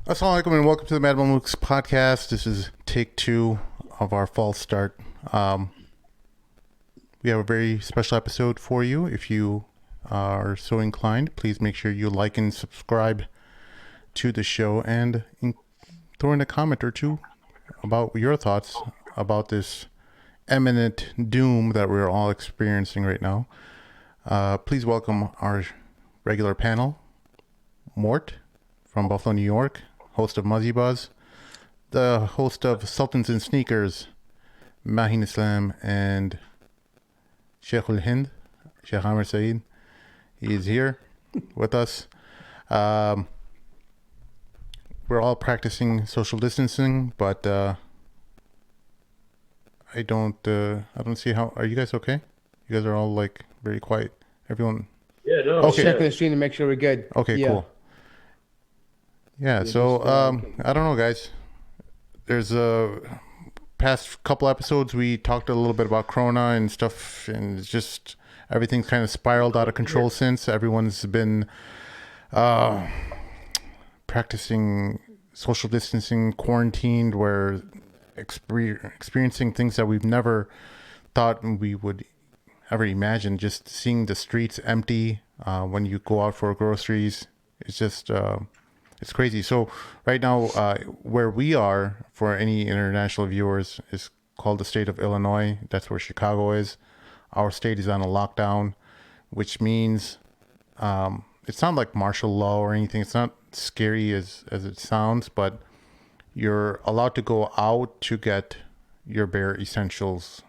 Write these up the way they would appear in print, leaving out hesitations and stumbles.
Assalamu alaikum and welcome to the Mamluks podcast. This is take 2 of our false start. We have a very special episode for you. If you are so inclined, please make sure you like and subscribe to the show and throw in a comment or two about your thoughts about this imminent doom that we're all experiencing right now. Please welcome our regular panel, Mort from Buffalo, New York, host of Muzzy Buzz, the host of Sultans and Sneakers, Mahin Islam, and Sheikh Hind, Sheikh Amr Saeed. He is here with us. We're all practicing social distancing, but I don't see how. Are you guys okay? You guys are all like very quiet. Everyone. Yeah, no. Okay. Checking the screen to make sure we're good. Okay, Yeah. cool. Yeah, so I don't know, guys. There's a past couple episodes we talked a little bit about Corona and stuff, and it's just everything's kind of spiraled out of control since. Everyone's been practicing social distancing, quarantined, where experiencing things that we've never thought we would ever imagine. Just seeing the streets empty when you go out for groceries, it's just it's crazy. So right now, where we are, for any international viewers, is called the state of Illinois. That's where Chicago is. Our state is on a lockdown, which means it's not like martial law or anything. It's not scary as it sounds, but you're allowed to go out to get your bare essentials.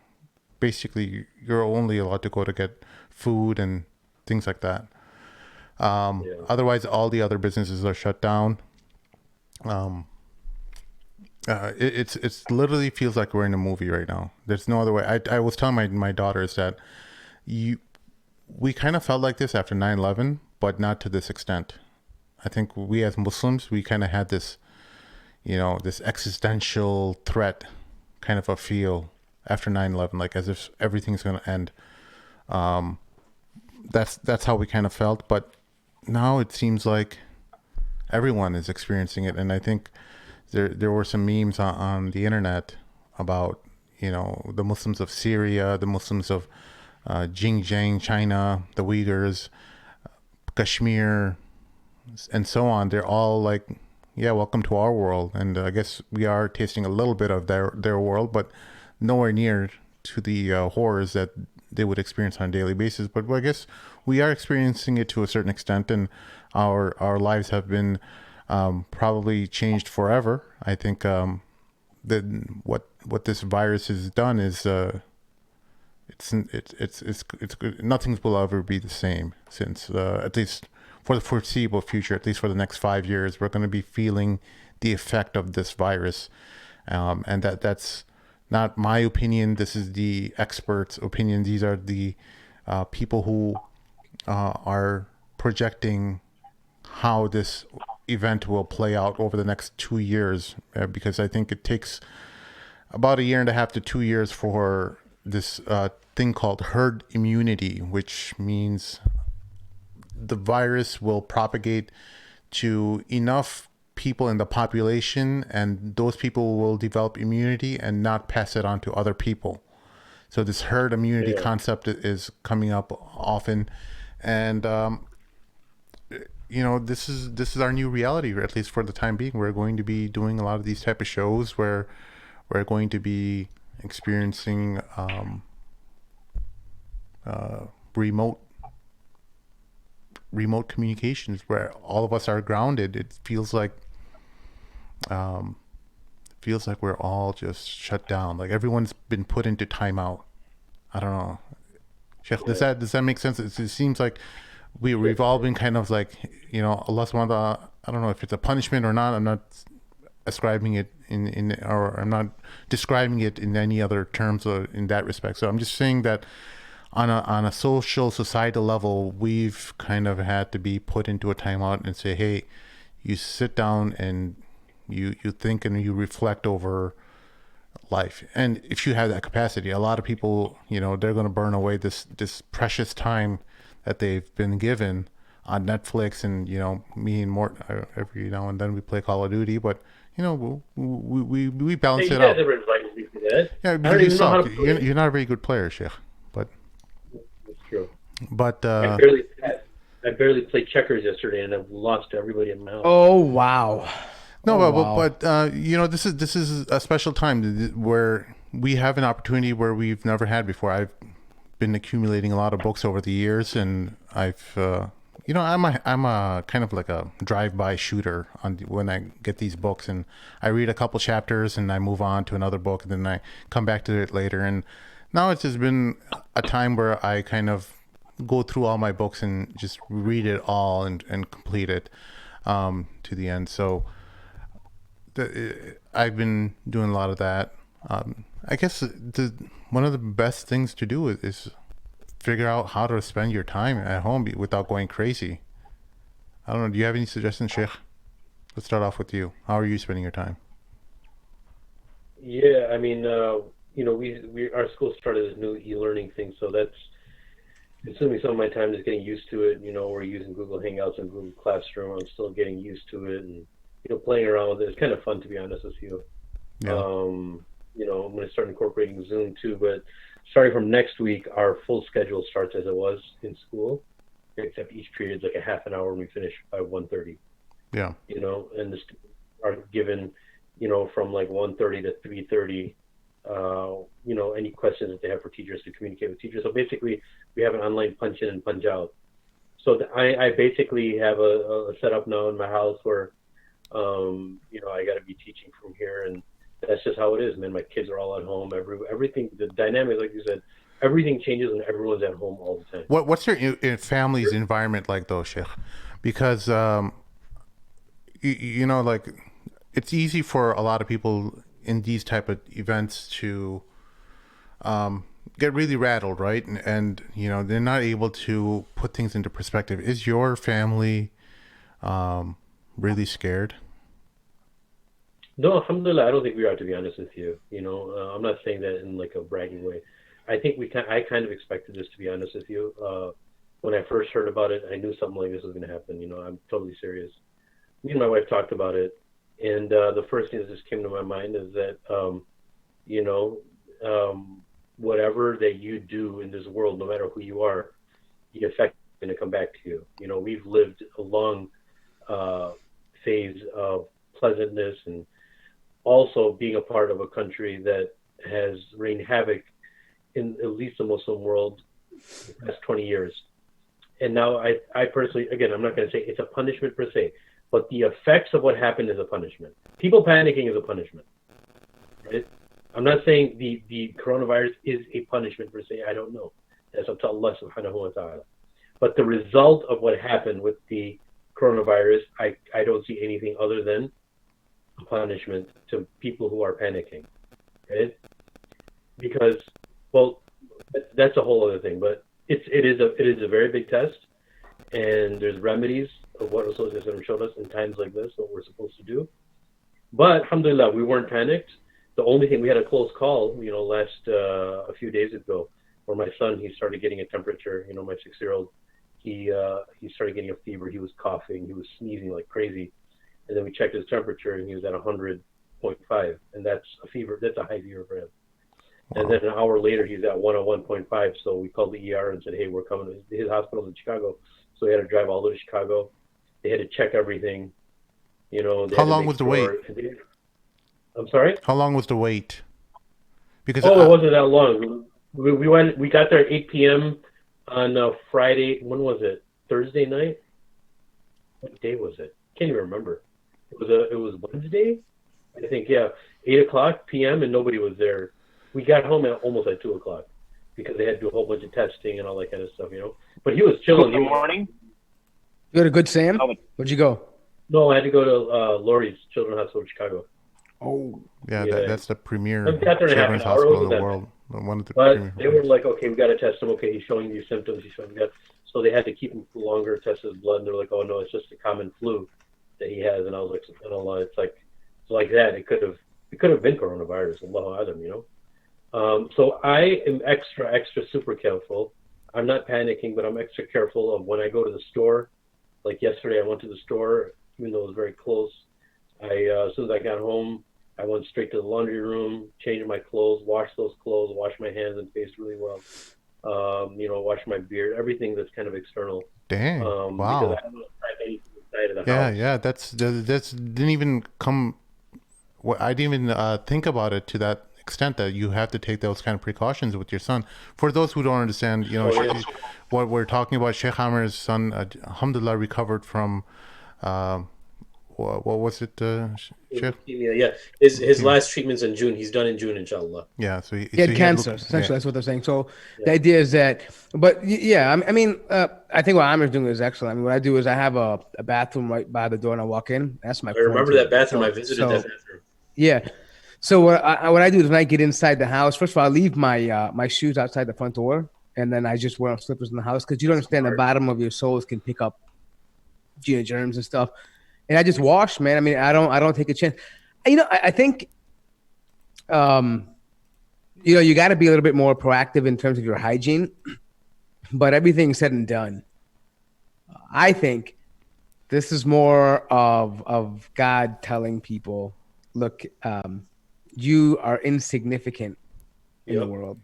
Basically, you're only allowed to go to get food and things like that. Otherwise, all the other businesses are shut down. It's literally feels like we're in a movie right now. There's no other way. I was telling my daughters that we kind of felt like this after 9/11, but not to this extent. I think we as Muslims, we kind of had this, this existential threat kind of a feel after 9/11, like as if everything's going to end. That's how we kind of felt, but now it seems like everyone is experiencing it. And I think there were some memes on the internet about, the Muslims of Syria, the Muslims of Xinjiang, China, the Uyghurs, Kashmir, and so on. They're all like, yeah, welcome to our world. And I guess we are tasting a little bit of their world, but nowhere near to the horrors that they would experience on a daily basis. But I guess we are experiencing it to a certain extent, and our lives have been probably changed forever. I think that what this virus has done is it's nothing will ever be the same, since at least for the foreseeable future, at least for the next 5 years, we're going to be feeling the effect of this virus, and that's not my opinion. This is the experts' opinion. These are the people who are projecting how this event will play out over the next 2 years, because I think it takes about 1.5 to 2 years for this thing called herd immunity, which means the virus will propagate to enough people in the population, and those people will develop immunity and not pass it on to other people. So this herd immunity concept is coming up often, and this is our new reality, or at least for the time being. We're going to be doing a lot of these type of shows where we're going to be experiencing remote communications where all of us are grounded. It feels like we're all just shut down. Like everyone's been put into timeout. I don't know. Sheikh, does that make sense? It seems like we've all been kind of like, Allah subhanahu wa ta'ala, I don't know if it's a punishment or not. I'm not ascribing it or I'm not describing it in any other terms or in that respect. So I'm just saying that on a social societal level, we've kind of had to be put into a timeout and say, hey, you sit down and you think and you reflect over life. And if you have that capacity, a lot of people, they're going to burn away this precious time that they've been given on Netflix, and me and Mort every now and then we play Call of Duty, but we Hey, balance you it guys out. ever invited me to that? Yeah, I don't you even know how suck. to play. You're not a very good player, Sheikh. But That's true. but I uh, barely I barely played checkers yesterday, and I've lost to everybody in my house. Oh wow. no, Oh wow. this is a special time where we have an opportunity where we've never had before. I've been accumulating a lot of books over the years, and I'm a kind of like a drive-by shooter when I get these books, and I read a couple chapters and I move on to another book, and then I come back to it later. And now it's just been a time where I kind of go through all my books and just read it all and complete it to the end. So I've been doing a lot of that. I guess one of the best things to do is figure out how to spend your time at home without going crazy. I don't know. Do you have any suggestions, Sheikh? Let's start off with you. How are you spending your time? Yeah, I mean, we our school started this new e-learning thing, so that's consuming some of my time, just getting used to it. We're using Google Hangouts and Google Classroom. I'm still getting used to it, and playing around with it. It's kind of fun, to be honest with you. Yeah. I'm going to start incorporating Zoom too, but starting from next week, our full schedule starts as it was in school, except each period is like a half an hour, and we finish by 1:30. Yeah. And the students are given, from like 1:30 to 3:30, any questions that they have for teachers to communicate with teachers. So basically, we have an online punch in and punch out. So I basically have a setup now in my house where, I got to be teaching from here, and that's just how it is, man. My kids are all at home. Everything, the dynamic, like you said, everything changes when everyone's at home all the time. What's your family's environment like, though, Sheikh? Because like it's easy for a lot of people in these type of events to get really rattled, right? And they're not able to put things into perspective. Is your family really scared? No, alhamdulillah, I don't think we are, to be honest with you. I'm not saying that in like a bragging way. I think I kind of expected this, to be honest with you. When I first heard about it, I knew something like this was going to happen. I'm totally serious. Me and my wife talked about it, and the first thing that just came to my mind is that, you know, whatever that you do in this world, no matter who you are, the effect is going to come back to you. We've lived a long phase of pleasantness, and also being a part of a country that has rained havoc in at least the Muslim world the past 20 years. And now I personally, again, I'm not going to say it's a punishment per se, but the effects of what happened is a punishment. People panicking is a punishment, right? I'm not saying the coronavirus is a punishment per se. I don't know. That's up to Allah subhanahu wa ta'ala. But the result of what happened with the coronavirus, I don't see anything other than a punishment to people who are panicking, right? Because, well, that's a whole other thing. But it is a very big test, and there's remedies of what Rasulullah showed us in times like this, what we're supposed to do. But alhamdulillah, we weren't panicked. The only thing, we had a close call, last a few days ago, where my son, he started getting a temperature. My 6-year-old, he started getting a fever. He was coughing, he was sneezing like crazy, and then we checked his temperature, and he was at 100.5, and that's a fever. That's a high fever for him. Wow. And then an hour later, he's at 101.5. So we called the ER and said, "Hey, we're coming." His hospital's in Chicago, so we had to drive all the way to Chicago. They had to check everything. How long was the wait? I'm sorry? How long was the wait? Because it wasn't that long. We got there at 8 p.m. on Friday. When was it? Thursday night? What day was it? Can't even remember. It was Wednesday, I think. Yeah, 8 p.m. and nobody was there. We got home almost at 2 o'clock because they had to do a whole bunch of testing and all that kind of stuff. But he was chilling. Good morning. You had a good Sam? Where'd you go? No, I had to go to Lurie's Children's Hospital in Chicago. Oh, yeah. That's the premier children's hospital in the world. One of the but they were like, "Okay, we got to test him. Okay, he's showing these symptoms. He's showing that." So they had to keep him for longer, test his blood, and they're like, "Oh no, it's just a common flu that he has." And I was like, "SubhanAllah, it's like that. It could have been coronavirus. Allahu Alam, So I am extra super careful. I'm not panicking, but I'm extra careful of when I go to the store. Like yesterday, I went to the store, even though it was very close. As soon as I got home, I went straight to the laundry room, changed my clothes, washed those clothes, washed my hands and face really well. Washed my beard, everything that's kind of external. Dang. Because Wow. I don't want to try anything inside of the Yeah, house. yeah. That's didn't even come. I didn't even think about it to that extent that you have to take those kind of precautions with your son. For those who don't understand, Oh yeah. what we're talking about, Sheikh Amir's son, alhamdulillah, recovered from, uh, what was it, Sheikh? Leukemia, yeah. His Leukemia. last treatment's in June. He's done in June, inshallah. Yeah, so He had he had cancer. yeah, Essentially, that's what they're saying. So the Yeah. idea is that, but yeah, I mean, I think what Amir's doing is excellent. I mean, what I do is I have a bathroom right by the door, and I walk in. That's my I remember that quarantine. bathroom. I visited that bathroom. Yeah. So what I do is when I get inside the house, first of all, I leave my shoes outside the front door, and then I just wear slippers in the house because you don't understand the bottom of your soles can pick up germs and stuff. And I just wash, man. I mean, I don't take a chance. I think you got to be a little bit more proactive in terms of your hygiene. But everything said and done, I think this is more of God telling people, look, you are insignificant in the Yep. world.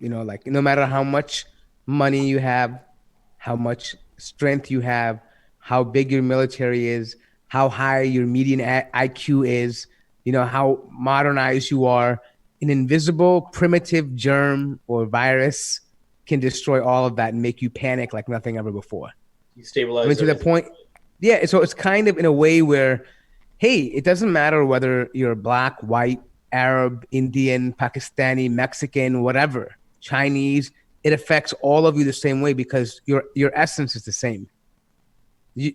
Like no matter how much money you have, how much strength you have, how big your military is, how high your median IQ is, how modernized you are, an invisible primitive germ or virus can destroy all of that and make you panic like nothing ever before. He I mean, stabilized to the everything. point, yeah. So it's kind of in a way where, hey, it doesn't matter whether you're black, white, Arab, Indian, Pakistani, Mexican, whatever, Chinese. It affects all of you the same way because your essence is the same.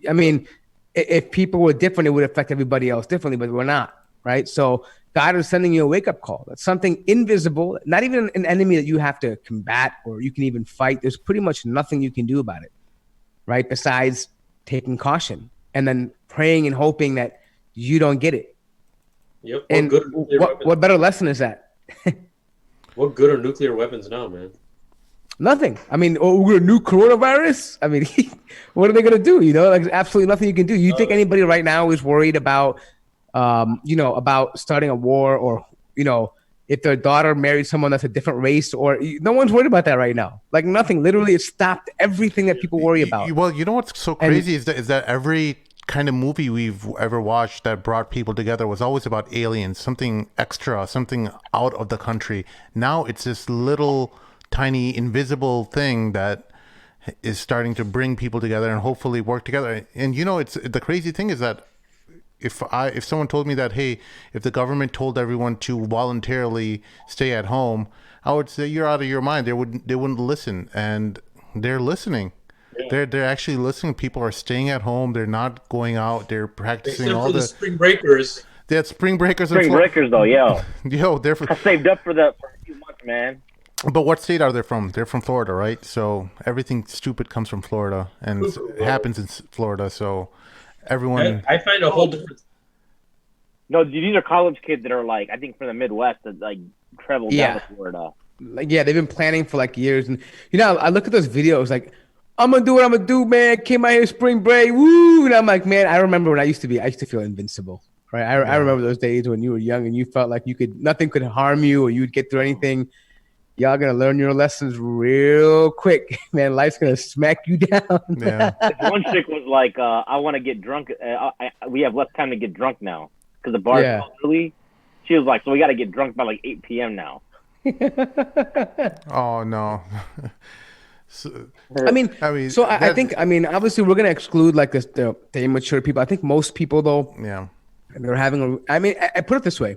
I mean, if people were different, it would affect everybody else differently, but we're not, right? So God is sending you a wake up call. That's something invisible, not even an enemy that you have to combat or you can even fight. There's pretty much nothing you can do about it, right? Besides taking caution and then praying and hoping that you don't get it. Yep. What And good are nuclear weapons? what better lesson is that? What good are nuclear weapons now, man? Nothing. I mean, we're a new coronavirus. I mean, what are they gonna do? Like absolutely nothing you can do. You think anybody right now is worried about, about starting a war or if their daughter married someone that's a different race or no one's worried about that right now. Like nothing. Literally, it stopped everything that people worry about. Well, you know what's so crazy is that every kind of movie we've ever watched that brought people together was always about aliens, something extra, something out of the country. Now it's this little tiny invisible thing that is starting to bring people together and hopefully work together. And it's the crazy thing is that if someone told me that, hey, if the government told everyone to voluntarily stay at home, I would say you're out of your mind. They wouldn't listen, and they're listening. They're actually listening. People are staying at home. They're not going out. They're practicing Except all for the the spring breakers. they had spring breakers. Spring breakers, though, yo. They're I saved up for a few months, man. but what state are they from? They're from Florida, right? So everything stupid comes from Florida and it happens in Florida. So everyone, I find a whole different. No, these are college kids that are like, I think from the Midwest that like travel down to Florida. Like, yeah, they've been planning for like years. And, I look at those videos like, I'm going to do what I'm going to do, man. Came out here spring break. Woo. And I'm like, man, I remember when I used to feel invincible. Right. I remember those days when you were young and you felt like nothing could harm you or you'd get through anything. Y'all going to learn your lessons real quick. Man, life's going to smack you down. yeah. This one chick was like, I want to get drunk. We have less time to get drunk now because the bar's closed early. She was like, so we got to get drunk by like 8 p.m. now. Oh no. I think, obviously we're going to exclude like the immature people. I think most people though, yeah. they're having I put it this way,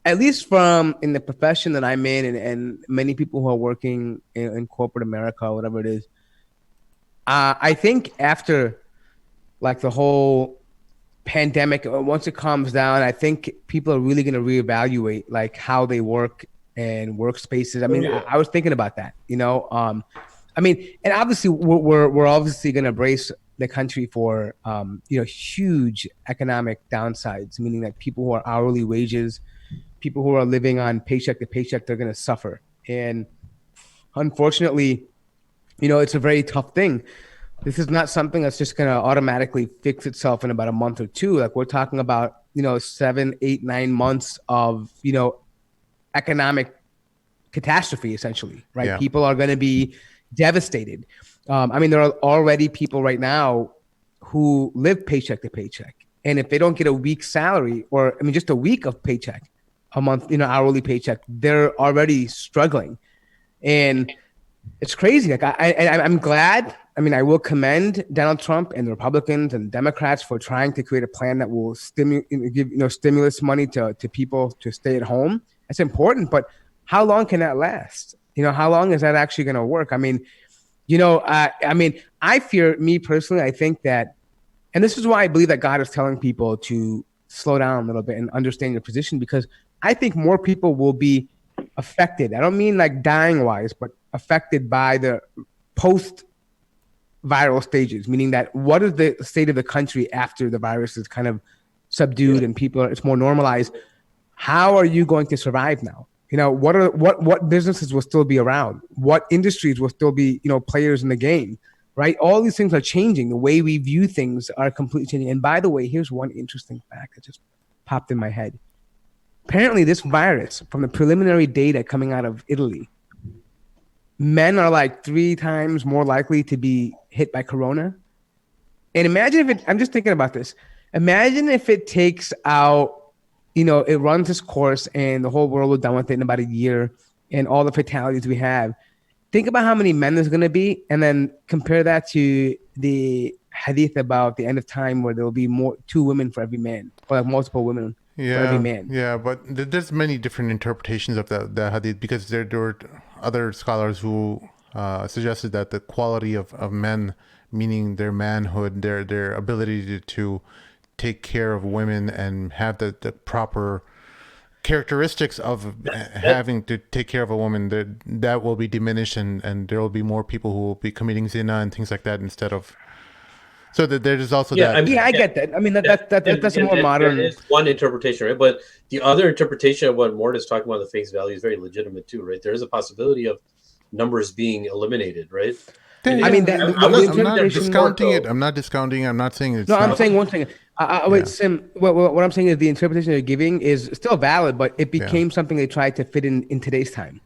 at least from in the profession that I'm in and many people who are working in corporate America or whatever it is, I think after like the whole pandemic, once it calms down, I think people are really going to reevaluate like how they work and workspaces. I mean, I was thinking about that, and obviously we're obviously going to brace the country for, huge economic downsides, meaning that people who are hourly wages, people who are living on paycheck to paycheck, they're going to suffer. And unfortunately, it's a very tough thing. This is not something that's just going to automatically fix itself in about a month or two. Like we're talking about, 7, 8, 9 months of, economic catastrophe, essentially, right? Yeah. People are going to be devastated. There are already people right now who live paycheck to paycheck. And if they don't get a week's salary or, just a week of paycheck, a month, hourly paycheck, they're already struggling. And it's crazy. Like I'm glad. I will commend Donald Trump and the Republicans and Democrats for trying to create a plan that will give stimulus money to people to stay at home. That's important, but how long can that last? How long is that actually going to work? I fear, me personally, I think that, and this is why I believe that God is telling people to slow down a little bit and understand your position, because I think more people will be affected. I don't mean like dying wise, but affected by the post viral stages, meaning that what is the state of the country after the virus is kind of subdued and it's more normalized. How are you going to survive now? What businesses will still be around? What industries will still be, players in the game, right? All these things are changing. The way we view things are completely changing. And by the way, here's one interesting fact that just popped in my head. Apparently this virus, from the preliminary data coming out of Italy, men are like 3 times more likely to be hit by corona. And imagine I'm just thinking about this. Imagine if it takes out, it runs its course and the whole world will done with it in about a year and all the fatalities we have. Think about how many men there's going to be, and then compare that to the hadith about the end of time where there will be 2 women for every man, or like multiple women for every man. Yeah, but there's many different interpretations of the hadith, because there were other scholars who suggested that the quality of men, meaning their manhood, their ability to take care of women and have the proper characteristics of having to take care of a woman, that will be diminished, and there will be more people who will be committing zina and things like that instead of. So that there's also that. I get that. That's a more modern. That is one interpretation, right? But the other interpretation of what Mort is talking about, the face value, is very legitimate too, right? There is a possibility of numbers being eliminated, right? I'm not discounting it. I'm not discounting. I'm not saying it's. No, I'm saying one thing. Wait, Sim. What I'm saying is the interpretation you're giving is still valid, but it became something they tried to fit in today's time.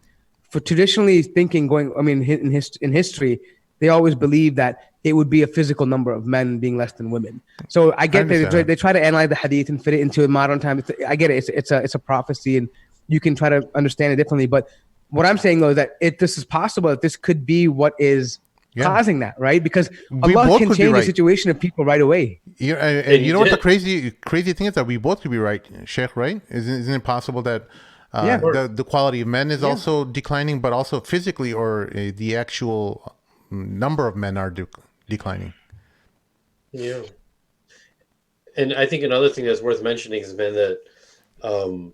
For traditionally thinking, in history, they always believed that it would be a physical number of men being less than women. So I get that they try to analyze the hadith and fit it into modern time. I get it. It's a prophecy, and you can try to understand it differently. But what I'm saying though is that this is possible. That this could be what is causing that, right? Because Allah can change the situation of people right away. And you know what the crazy thing is, that we both could be right, Sheikh, right? Isn't it possible that the quality of men is also declining, but also physically, or the actual number of men are declining? Yeah. And I think another thing that's worth mentioning has been that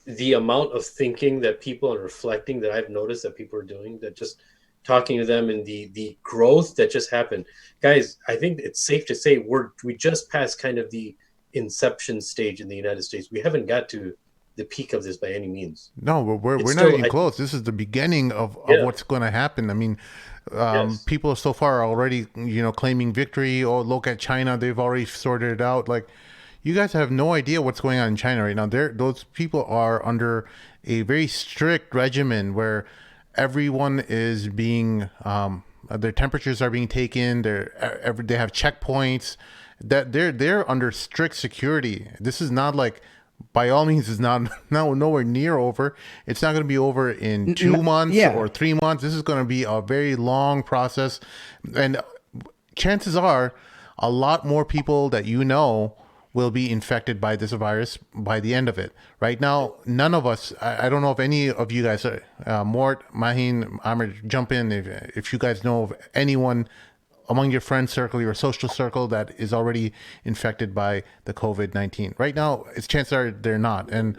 the amount of thinking that people are reflecting that I've noticed that people are doing, that just talking to them, and the growth that just happened. Guys, I think it's safe to say we just passed kind of the inception stage in the United States. We haven't got to the peak of this by any means. No, we're not even close. This is the beginning of what's going to happen. People so far are already, claiming victory. Oh, look at China. They've already sorted it out. Like, you guys have no idea what's going on in China right now. Those people are under a very strict regimen where everyone is being, their temperatures are being taken. They have checkpoints. That they're under strict security. This is not like, by all means, is nowhere near over. It's not going to be over in 2 months or 3 months. This is going to be a very long process, and chances are, a lot more people that will be infected by this virus by the end of it. Right now, none of us, I don't know if any of you guys, Mort, Mahin, Amr, jump in if you guys know of anyone among your friend circle, your social circle, that is already infected by the COVID-19. Right now, chances are they're not. And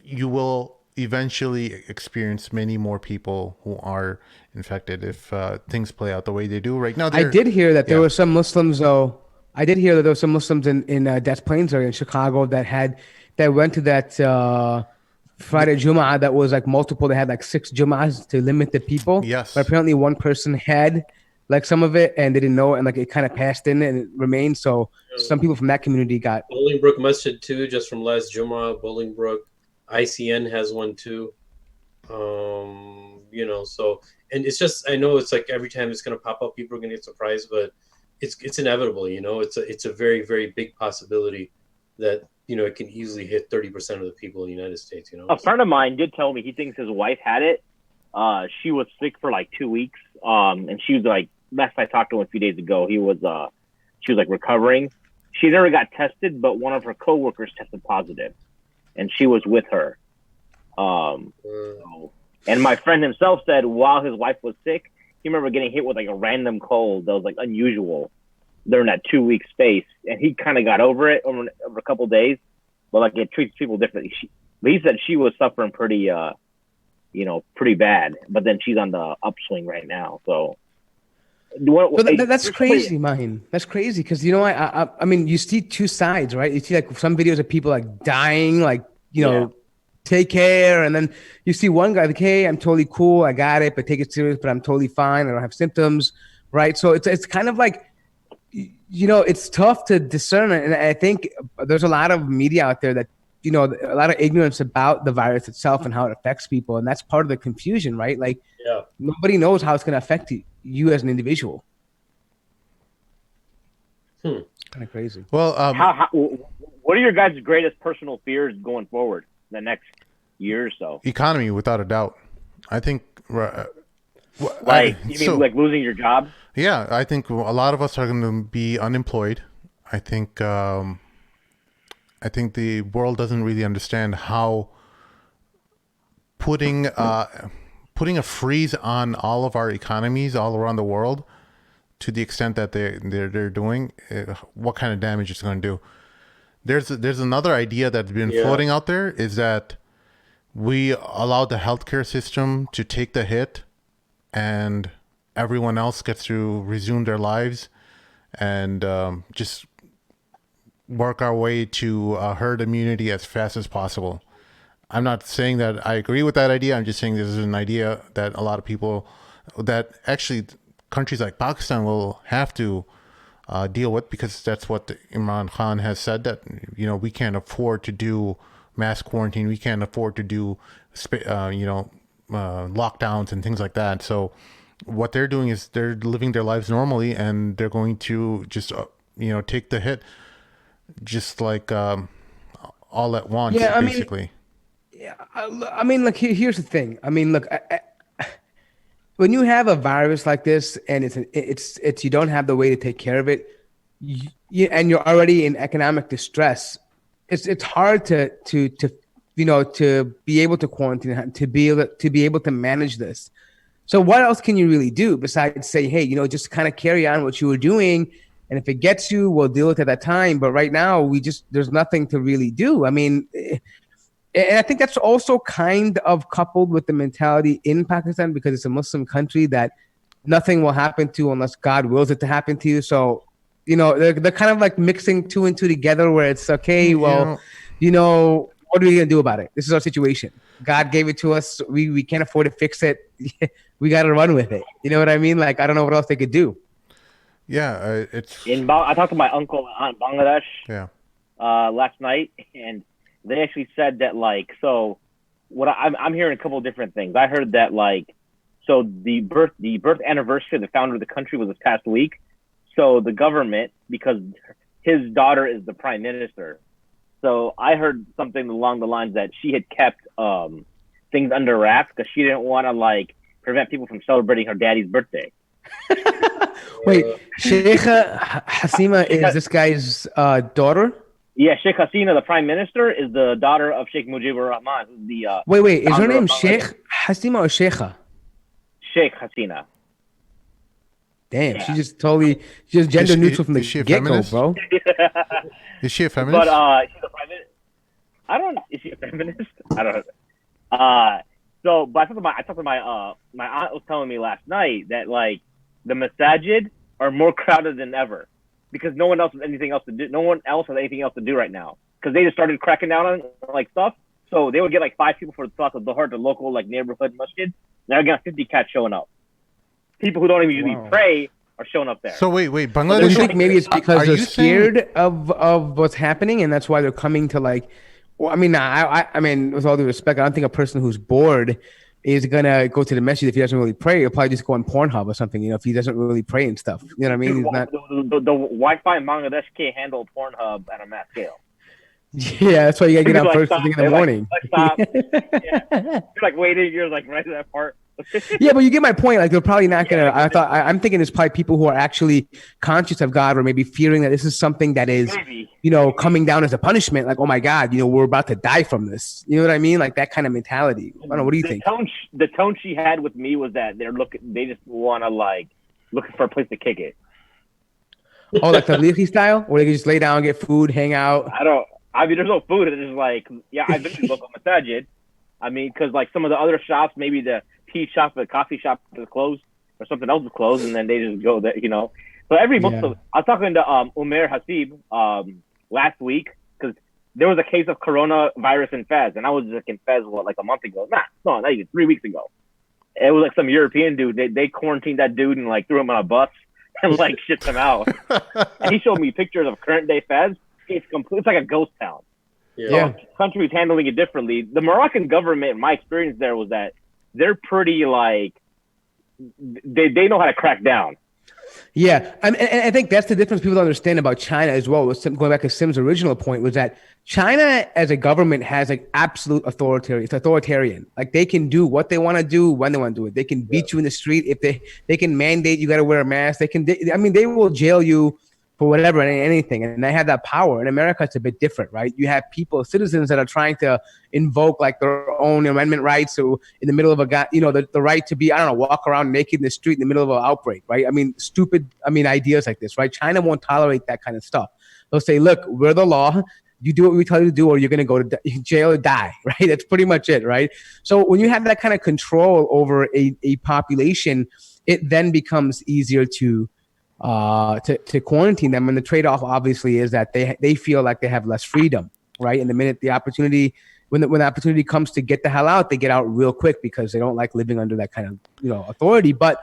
you will eventually experience many more people who are infected if things play out the way they do right now. I did hear that there were some Muslims, though. I did hear that there were some Muslims in Des Plaines area in Chicago that went to that Friday Jum'ah that was like multiple. They had like 6 Jum'ahs to limit the people. Yes. But apparently one person had like some of it, and they didn't know, and like it kind of passed in and it remained. So some people from that community got. Bolingbrook Masjid too, just from last Jummah. Bolingbrook, ICN has one too. So and it's just I know it's like every time it's gonna pop up, people are gonna get surprised, but it's inevitable. It's a very very big possibility that it can easily hit 30% of the people in the United States. A friend of mine did tell me he thinks his wife had it. She was sick for like 2 weeks. And she was like, last I talked to him a few days ago, she was like recovering. She never got tested, but one of her coworkers tested positive, and she was with her. And my friend himself said while his wife was sick, he remember getting hit with like a random cold that was like unusual during that 2 week space, and he kind of got over it over a couple of days, but like it treats people differently. But he said she was suffering pretty bad, but then she's on the upswing right now. So that's crazy, man. That's crazy because I mean, you see two sides, right? You see like some videos of people like dying, like take care, and then you see one guy like, hey, I'm totally cool, I got it, but take it serious, but I'm totally fine, I don't have symptoms, right? So it's kind of like, it's tough to discern, and I think there's a lot of media out there that a lot of ignorance about the virus itself and how it affects people, and that's part of the confusion, right? Like nobody knows how it's going to affect you as an individual. Kind of crazy. Well, what are your guys' greatest personal fears going forward the next year or so? Economy, without a doubt. I think like losing your job? Yeah, I think a lot of us are going to be unemployed. I think the world doesn't really understand how putting a freeze on all of our economies all around the world, to the extent that they're doing, what kind of damage it's going to do. There's another idea that's been floating out there, is that we allowed the healthcare system to take the hit, and everyone else gets to resume their lives, and just work our way to herd immunity as fast as possible. I'm not saying that I agree with that idea. I'm just saying this is an idea that a lot of people, that actually countries like Pakistan will have to deal with, because that's what Imran Khan has said, that we can't afford to do mass quarantine, we can't afford to do lockdowns and things like that. So what they're doing is they're living their lives normally, and they're going to just take the hit, just like all at once, basically. I mean, look, here's the thing. I mean, look, when you have a virus like this, and it's you don't have the way to take care of it, and you're already in economic distress, it's hard to be able to quarantine, to be able to manage this. So what else can you really do besides say, hey, just kind of carry on what you were doing, and if it gets you, we'll deal with it at that time. But right now, there's nothing to really do. I mean, and I think that's also kind of coupled with the mentality in Pakistan, because it's a Muslim country, that nothing will happen to you unless God wills it to happen to you. So, they're kind of like mixing two and two together, where it's okay, well, what are we going to do about it? This is our situation. God gave it to us. We can't afford to fix it. We got to run with it. You know what I mean? Like, I don't know what else they could do. Yeah, I talked to my uncle in Bangladesh last night, and they actually said that, like, so what I'm hearing a couple of different things. I heard that, like, so the birth anniversary of the founder of the country was this past week. So the government, because his daughter is the prime minister, so I heard something along the lines that she had kept things under wraps because she didn't want to, like, prevent people from celebrating her daddy's birthday. Wait, Sheikha Hasina is this guy's daughter? Yeah, Sheikh Hasina, the prime minister, is the daughter of Sheikh Mujibur Rahman. Wait, is her name Sheikh Hasina or Sheikha? Sheikh Hasina. Damn, yeah. She's just gender neutral from the get-go, bro. Is she a feminist? But she's a prime minister. Is she a feminist? I don't know. But I talked to my aunt was telling me last night that, like, the masajid are more crowded than ever, because no one else has anything else to do. No one else has anything else to do right now, because they just started cracking down on, like, stuff. So they would get like 5 people for the Salat al-Dhuhr, the local, like, neighborhood masjid. Now again, 50 cats showing up. People who don't even usually pray are showing up there. So wait, Do you Bangladesh. think maybe it's because Are they're you saying- scared of what's happening, and that's why they're coming to like? Well, I mean, I mean, with all due respect, I don't think a person who's bored is gonna go to the masjid if he doesn't really pray. He'll probably just go on Pornhub or something. You know, if he doesn't really pray and stuff. You know what I mean? Dude, He's not. the Wi-Fi in Bangladesh can't handle Pornhub at a mass scale. Yeah, that's why you gotta get out first thing in the morning. Stop. Yeah. You're like waiting. You're like right to that part. Yeah, but you get my point. Like they're probably not gonna. I'm thinking it's probably people who are actually conscious of God, or maybe fearing that this is something that is, you know, coming down as a punishment. Like, oh my God, you know, we're about to die from this. You know what I mean? Like that kind of mentality. I don't know. What do you think? The tone she had with me was that they just want to like looking for a place to kick it. Oh, like the Tablighi style, where they can just lay down, get food, hang out. I mean, there's no food. It's just like, yeah, I've been to local masajid. I mean, because like some of the other shops, maybe the tea shop, the coffee shop is closed, or something else is closed, and then they just go there, you know. So every Muslim, I was talking to Umair Hasib last week because there was a case of coronavirus in Fez, and I was like in Fez like a month ago. Not even 3 weeks ago. It was like some European dude. They quarantined that dude and like threw him on a bus and like shipped him out. And he showed me pictures of current day Fez. It's like a ghost town. Yeah. So countries handling it differently. The Moroccan government, my experience there was that they're pretty like they know how to crack down. Yeah, and I think that's the difference people don't understand about China as well. Going back to Sim's original point was that China as a government has like absolute authoritarian. It's authoritarian. Like they can do what they want to do when they want to do it. They can beat you in the street if they can mandate you got to wear a mask. They will jail you for whatever and anything, and they have that power. In America, it's a bit different, right? You have citizens that are trying to invoke like their own amendment rights. So in the middle of the right to be, I don't know, walk around naked in the street in the middle of an outbreak, right? I mean, ideas like this, right? China won't tolerate that kind of stuff. They'll say, look, we're the law. You do what we tell you to do, or you're going to go to jail or die, right? That's pretty much it, right? So when you have that kind of control over a population, it then becomes easier to quarantine them, and the trade-off obviously is that they feel like they have less freedom, right? And the minute when the opportunity comes to get the hell out, they get out real quick because they don't like living under that kind of authority. But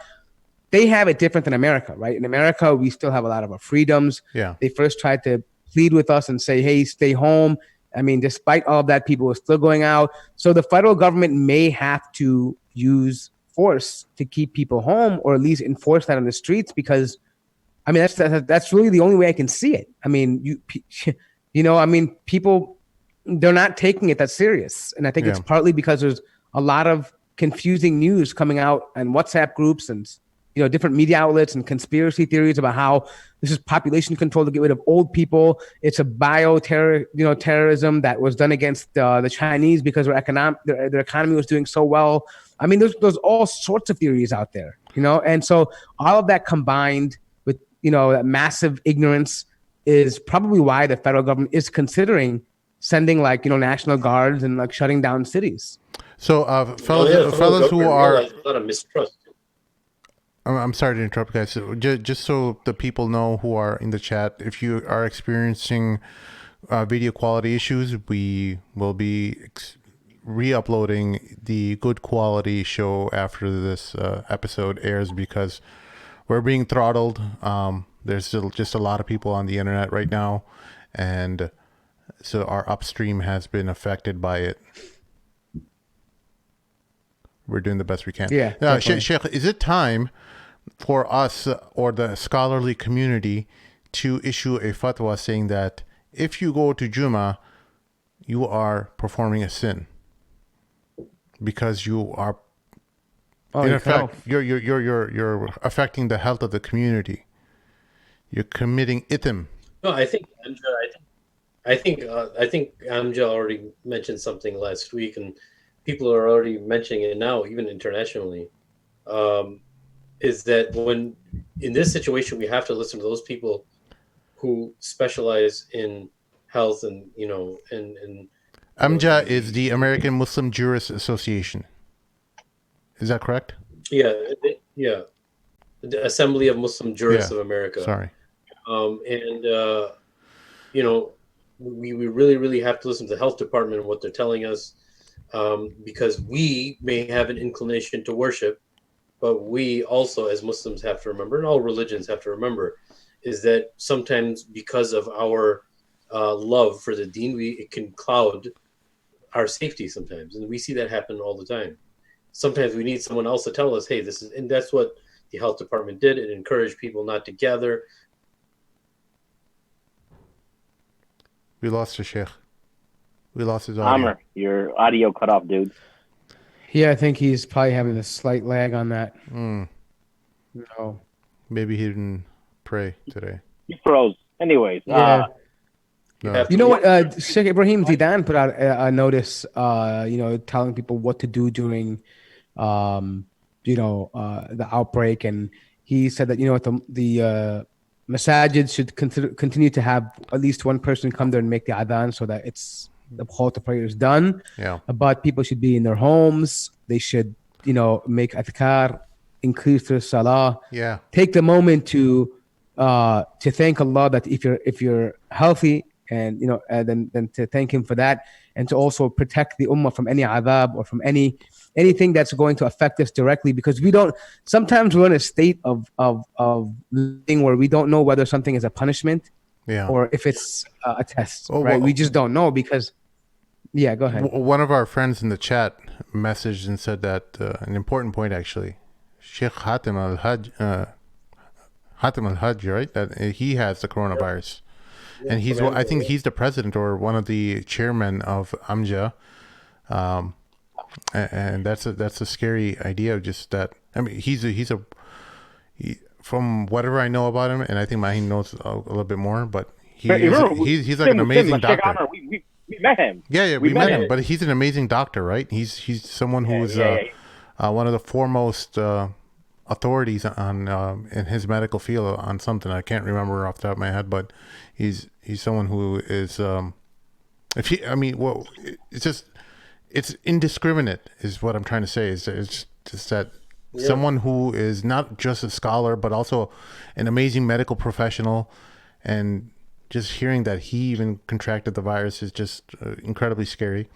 they have it different than America, right? In America, we still have a lot of our freedoms. Yeah. They first tried to plead with us and say, hey, stay home. I mean, despite all of that, people are still going out. So the federal government may have to use force to keep people home, or at least enforce that on the streets, because I mean, that's really the only way I can see it. I mean, people, they're not taking it that serious. And I think it's partly because there's a lot of confusing news coming out in WhatsApp groups and, different media outlets and conspiracy theories about how this is population control to get rid of old people. It's a terrorism that was done against the Chinese because their economy was doing so well. I mean, there's all sorts of theories out there, and so all of that combined with, that massive ignorance is probably why the federal government is considering sending National Guards and shutting down cities. So, fellas who are a lot of mistrust. I'm sorry to interrupt, guys. So just so the people know who are in the chat, if you are experiencing video quality issues, we will be re-uploading the good quality show after this episode airs, because we're being throttled. There's still just a lot of people on the internet right now, and so our upstream has been affected by it. We're doing the best we can. Yeah. Sheikh, is it time for us or the scholarly community to issue a fatwa saying that if you go to Juma, you are performing a sin because you are, in effect, you're affecting the health of the community. You're committing ithim. No, I think Amja already mentioned something last week, and people are already mentioning it now, even internationally. Is that when in this situation we have to listen to those people who specialize in health and AMJA is the American Muslim Jurists Association. Is that correct? Yeah. The Assembly of Muslim Jurists of America. Sorry. We really, really have to listen to the health department and what they're telling us, because we may have an inclination to worship, But we also, as Muslims, have to remember, and all religions have to remember, is that sometimes because of our love for the deen, it can cloud our safety sometimes, and we see that happen all the time. Sometimes we need someone else to tell us, "Hey, this is," and that's what the health department did. It encouraged people not to gather. We lost the sheikh. We lost his audio. Amr, your audio cut off, dude. Yeah, I think he's probably having a slight lag on that. Mm. No. Maybe he didn't pray today. He froze. Anyways, Yeah. No. You know what? Sheikh Ibrahim Zidane put out a notice, telling people what to do during, the outbreak, and he said that the masajid should continue to have at least one person come there and make the adhan so that the call to prayer is done. Yeah. But people should be in their homes. They should, make adhkar, increase their salah. Yeah. Take the moment to thank Allah that if you're healthy, and then to thank Him for that, and to also protect the ummah from any adhab or from anything that's going to affect us directly, because sometimes we're in a state of living where we don't know whether something is a punishment or if it's a test, right? Well, we just don't know because, go ahead. One of our friends in the chat messaged and said that an important point, actually, Sheikh Hatem al-Hajj, right? That he has the coronavirus. Yeah, and I think he's the president or one of the chairmen of AMJA. And that's a scary idea. Just that, I mean, from whatever I know about him, and I think Maheen knows a little bit more, but he's like an amazing doctor. We met him. Yeah, we met him, but he's an amazing doctor, right? He's someone who's one of the foremost authorities on in his medical field on something I can't remember off the top of my head, but he's someone who is it's indiscriminate is what I'm trying to say. It's just that someone who is not just a scholar but also an amazing medical professional, and just hearing that he even contracted the virus is just incredibly scary.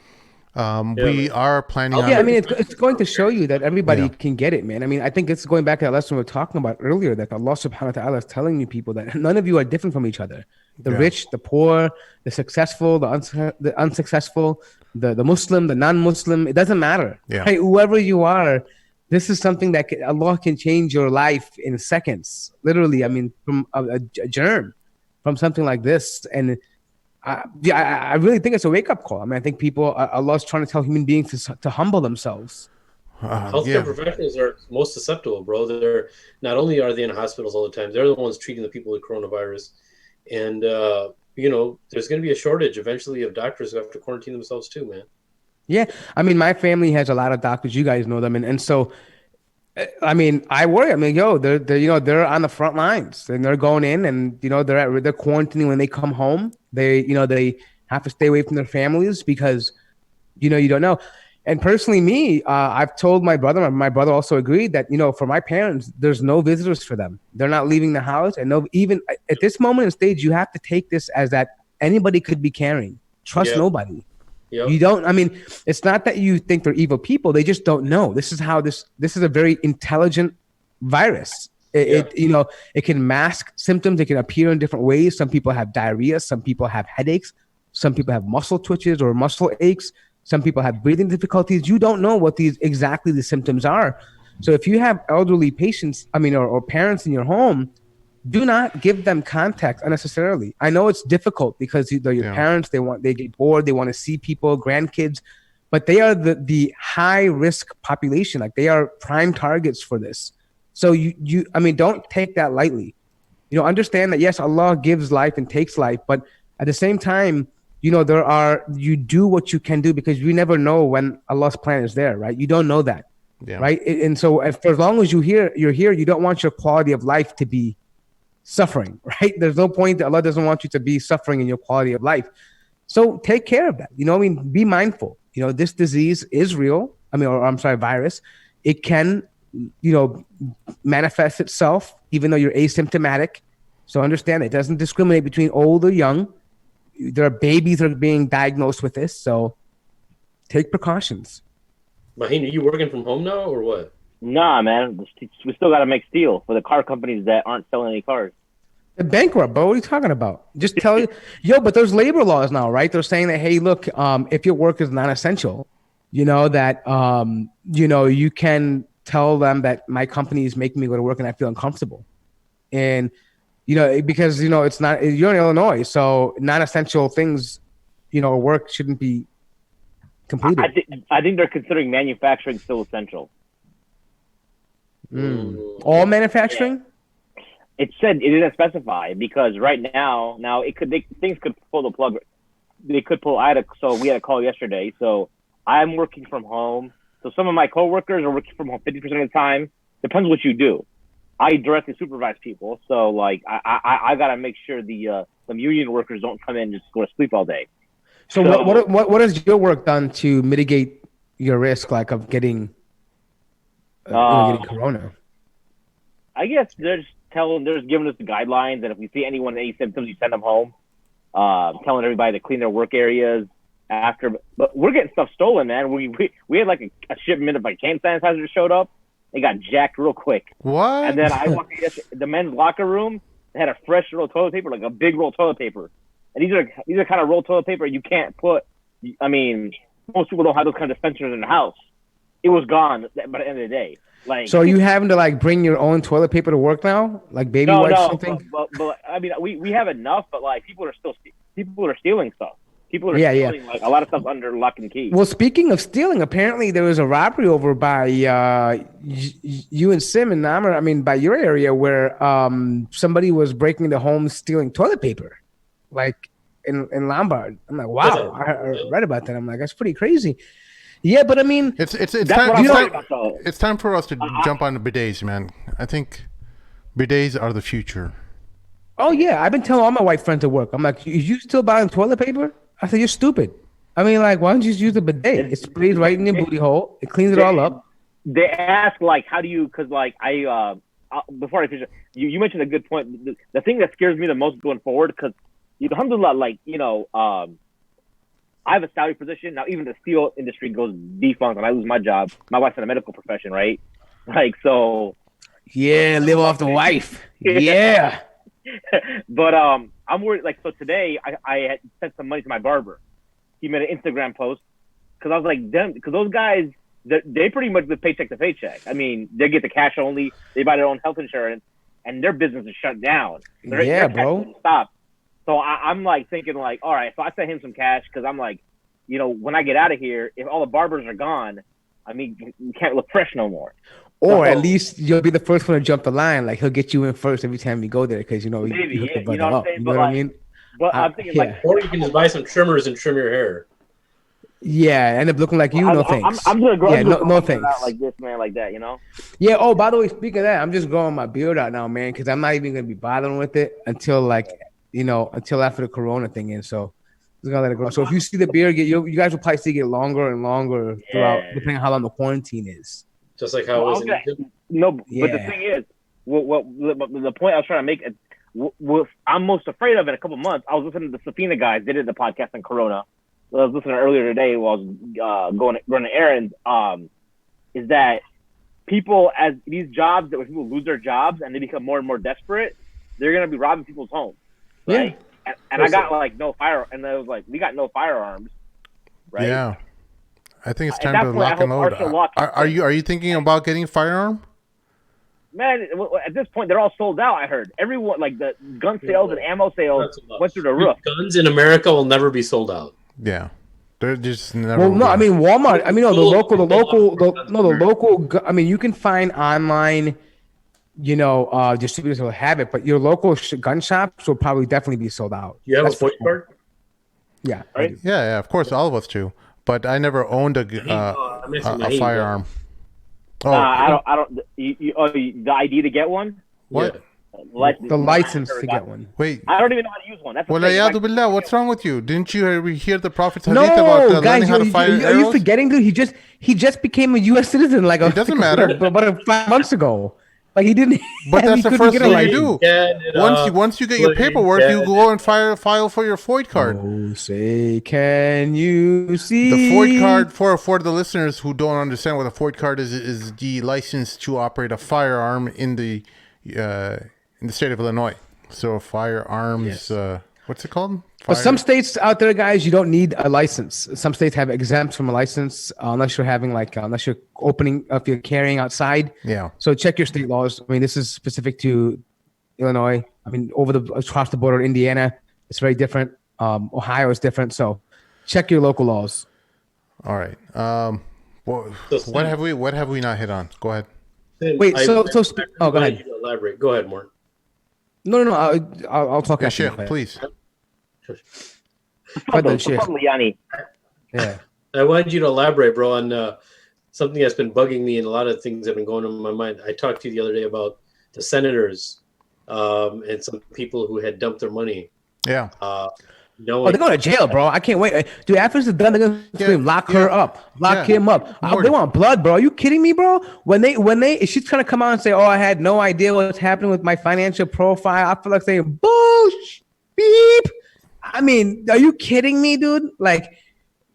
We are planning on... I mean, it's going to show you that everybody can get it, man. I mean, I think it's going back to that lesson we were talking about earlier, that Allah subhanahu wa ta'ala is telling you people that none of you are different from each other. The rich, the poor, the successful, the unsuccessful, the Muslim, the non-Muslim, it doesn't matter. Yeah. Right? Whoever you are, this is something that Allah can change your life in seconds. Literally, I mean, from a germ, from something like this. And I really think it's a wake-up call. I mean, I think Allah's trying to tell human beings to humble themselves. Healthcare professionals are most susceptible, bro. They're not only are they in hospitals all the time, they're the ones treating the people with coronavirus. And, there's going to be a shortage eventually of doctors who have to quarantine themselves too, man. Yeah. I mean, my family has a lot of doctors. You guys know them. And so, I mean, I worry. I mean, they're on the front lines and they're going in and, they're quarantining when they come home. They have to stay away from their families because, you don't know. And personally, me, I've told my brother also agreed that, for my parents, there's no visitors for them. They're not leaving the house. And even at this moment in stage, you have to take this as that anybody could be carrying. Trust nobody. Yep. You don't, I mean, it's not that you think they're evil people. They just don't know. This is a very intelligent virus. It can mask symptoms. It can appear in different ways. Some people have diarrhea. Some people have headaches. Some people have muscle twitches or muscle aches. Some people have breathing difficulties. You don't know what exactly the symptoms are. So if you have elderly patients, or parents in your home, do not give them contact unnecessarily. I know it's difficult because they're your parents. They get bored. They want to see people, grandkids, but they are the high risk population. Like they are prime targets for this. So don't take that lightly. Understand that yes, Allah gives life and takes life, but at the same time, you do what you can do because you never know when Allah's plan is there, right? You don't know that, right? And so for as long as you're here, you don't want your quality of life to be suffering, right? There's no point that Allah doesn't want you to be suffering in your quality of life. So take care of that. Be mindful. This disease is real. Virus. It can, manifest itself even though you're asymptomatic. So understand it doesn't discriminate between old or young. There are babies that are being diagnosed with this. So take precautions. Maheen, are you working from home now or what? Nah, man. We still got to make steel for the car companies that aren't selling any cars. They're bankrupt, bro. What are you talking about? Just tell you, but there's labor laws now, right? They're saying that, hey, look, if your work is non-essential, that, you can tell them that my company is making me go to work and I feel uncomfortable. And, because, it's not, you're in Illinois, so non-essential things, work shouldn't be completed. I think they're considering manufacturing still essential. All manufacturing? Yeah. It said it didn't specify because right now things could pull the plug. They could pull. So we had a call yesterday. So I'm working from home. So some of my coworkers are working from home 50% of the time. Depends what you do. I directly supervise people, so like I gotta make sure the union workers don't come in and just go to sleep all day. So what has your work done to mitigate your risk, like of getting corona? I guess they're giving us the guidelines, and if we see anyone with any symptoms, you send them home. Telling everybody to clean their work areas after. But we're getting stuff stolen, man. We had like a shipment of like hand sanitizer showed up. They got jacked real quick. What? And then I walked in the men's locker room. They had a fresh roll of toilet paper, like a big roll of toilet paper. And these are kind of roll toilet paper you can't put. I mean, most people don't have those kind of dispensers in their house. It was gone by the end of the day. Like, so are you having to like bring your own toilet paper to work now, like baby wipes or something? But I mean, we have enough, but like people are stealing stuff. People are stealing like a lot of stuff under lock and key. Well, speaking of stealing, apparently there was a robbery over by you and Sim and Namur. I mean, by your area where somebody was breaking into homes stealing toilet paper, like in Lombard. I'm like, wow, I read about that. I'm like, that's pretty crazy. Yeah, but I mean, it's time for us to jump on the bidets, man. I think bidets are the future. Oh yeah, I've been telling all my white friends at work. I'm like, you still buying toilet paper? I said, you're stupid. I mean, like, why don't you just use the bidet? It sprays right in your booty hole. It cleans it all up. They ask like, how do you? Because like before I finish, you mentioned a good point. The thing that scares me the most going forward, because alhamdulillah, like I have a salary position now. Even the steel industry goes defunct, and I lose my job. My wife's in a medical profession, right? Like so. Yeah, live off the wife. Yeah. But I'm worried. Like so, today I had sent some money to my barber. He made an Instagram post because I was like, them, because those guys they pretty much live paycheck to paycheck. I mean, they get the cash only. They buy their own health insurance, and their business is shut down. Their bro. Stop. So I'm like thinking like, all right, so I sent him some cash because I'm like, when I get out of here, if all the barbers are gone, I mean, you can't look fresh no more. Or at least you'll be the first one to jump the line. Like he'll get you in first every time you go there because maybe, you you know what I'm saying? You know what I mean? But I'm thinking like, or you can just buy some trimmers and trim your hair. Yeah, end up looking like you. No thanks. I'm gonna grow. Yeah, no thanks. Like this, man, like that, Yeah. Oh, by the way, speaking of that, I'm just growing my beard out now, man, because I'm not even gonna be bothering with it until until after the Corona thing ends. So just gonna let it grow. So if you see the beard you guys will probably see it get longer and longer throughout, depending on how long the quarantine is. Just like how it was in Egypt. No, but the thing is, the point I was trying to make, what I'm most afraid of in a couple months. I was listening to the Safina guys. They did the podcast on Corona. I was listening earlier today while I was running errands. Is that people, as these jobs that when people lose their jobs and they become more and more desperate, they're gonna be robbing people's homes, right? Yeah. And I got like no fire, and I was like, we got no firearms, right? Yeah. I think it's time to lock and load. Are you thinking about getting a firearm? Man, at this point, they're all sold out. I heard everyone, like the gun sales and ammo sales, went through the roof. Guns in America will never be sold out. Yeah, they're just never. Well, no, I mean Walmart. I mean, no, the local. I mean, you can find online, distributors will have it, but your local gun shops will probably definitely be sold out. You have a point card? Yeah, right. Yeah, of course, all of us do. But I never owned a firearm. I don't. The ID to get one? What? Yeah. The license to get one. Wait. I don't even know how to use one. That's billah, what's wrong with you? Didn't you hear the Prophet's hadith about learning how to fire arrows? Are you forgetting, dude? He just became a U.S. citizen like it doesn't matter. About 5 months ago. Like he didn't. But that's he the couldn't first get thing a you license. do. Once you get your paperwork, you go and file for your FOID card. Oh, say, can you see The FOID card, for the listeners who don't understand what a FOID card is the license to operate a firearm in the state of Illinois. So firearms, what's it called? But some states out there, guys, you don't need a license. Some states have exempts from a license unless you're having unless you're opening, if you're carrying outside. Yeah. So check your state laws. I mean, this is specific to Illinois. I mean, across the border, Indiana, it's very different. Ohio is different. So check your local laws. All right. What have we not hit on? Go ahead. Wait. Go ahead. Elaborate. Go ahead, Mark. No. I'll talk after Sheikh, please. Yeah. I wanted you to elaborate, bro, on something that's been bugging me and a lot of things that have been going on in my mind. I talked to you the other day about the senators and some people who had dumped their money. Yeah. They're going to jail, bro. I can't wait. Dude, after this is done, they're going to lock her up, lock him up. They want blood, bro. Are you kidding me, bro? When she's going to come out and say, "Oh, I had no idea what's happening with my financial profile," I feel like saying, "Bullshit, beep." I mean, are you kidding me, dude? Like,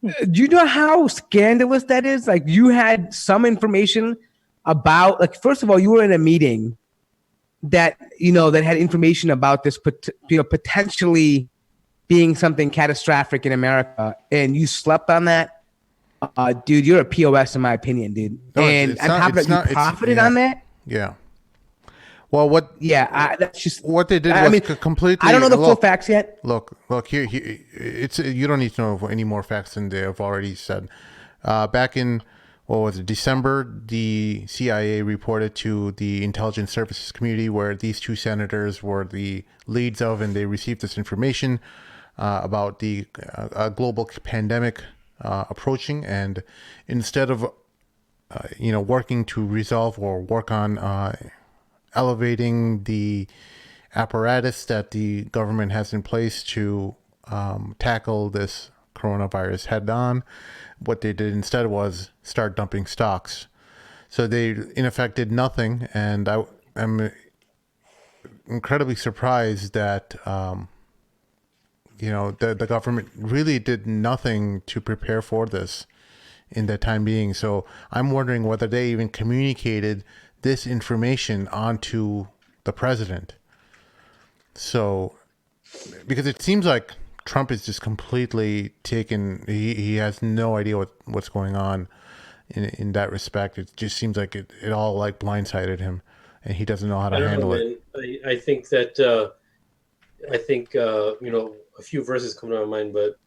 do you know how scandalous that is? Like, you had some information about, like, first of all, you were in a meeting that had information about this, potentially being something catastrophic in America, and you slept on that. Dude, you're a POS in my opinion, dude. No, and I'm happy that you profited on that. Yeah. Well, what? Yeah, that's just what they did. Was completely. I don't know the full facts yet. Look. Here. It's you don't need to know any more facts than they have already said. Back in December, the CIA reported to the intelligence services community, where these two senators were the leads of, and they received this information about the global pandemic approaching, and instead of working to resolve or work on elevating the apparatus that the government has in place to tackle this coronavirus head on, what they did instead was start dumping stocks. So they, in effect, did nothing, and I'm incredibly surprised that the government really did nothing to prepare for this in that time being. So I'm wondering whether they even communicated this information onto the president. So, because it seems like Trump is just completely taken, he has no idea what's going on in that respect. It just seems like it all like blindsided him, and he doesn't know how to handle it. I think that, a few verses come to my mind, but,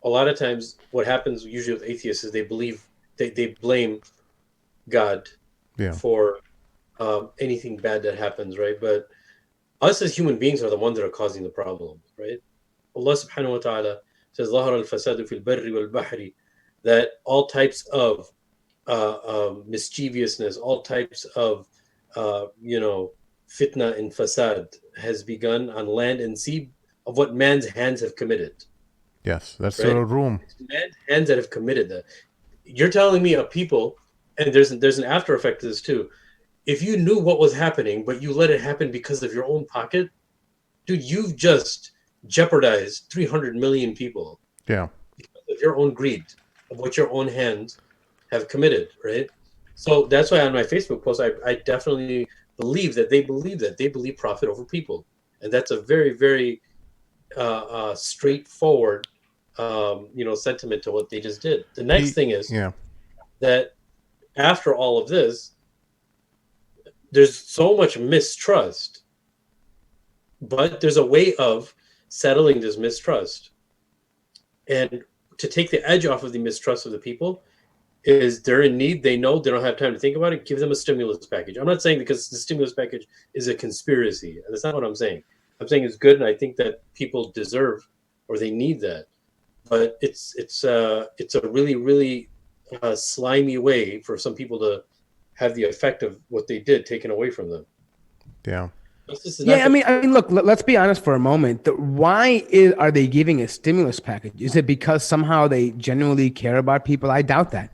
a lot of times what happens usually with atheists is they believe, they blame God for anything bad that happens, right? But us as human beings are the ones that are causing the problem, right? Allah subhanahu wa ta'ala says, ظَهَرَ الْفَسَادُ فِي الْبَرِّ وَالْبَحْرِ, that all types of mischievousness, all types of, fitna and fasad has begun on land and sea of what man's hands have committed. Yes, that's right? The room. It's man's hands that have committed that. You're telling me of people, and there's an after effect to this too. If you knew what was happening, but you let it happen because of your own pocket, dude, you've just jeopardized 300 million people. Yeah. Because of your own greed, of what your own hands have committed, right? So that's why on my Facebook post, I definitely believe that they believe profit over people. And that's a very, very straightforward, sentiment to what they just did. The next thing is that after all of this, there's so much mistrust, but there's a way of settling this mistrust. And to take the edge off of the mistrust of the people is they're in need. They know they don't have time to think about it. Give them a stimulus package. I'm not saying because the stimulus package is a conspiracy. That's not what I'm saying. I'm saying it's good, and I think that people deserve or they need that. But it's a really, really slimy way for some people to have the effect of what they did taken away from them. Yeah. I mean, look, let's be honest for a moment. Why are they giving a stimulus package? Is it because somehow they genuinely care about people? I doubt that.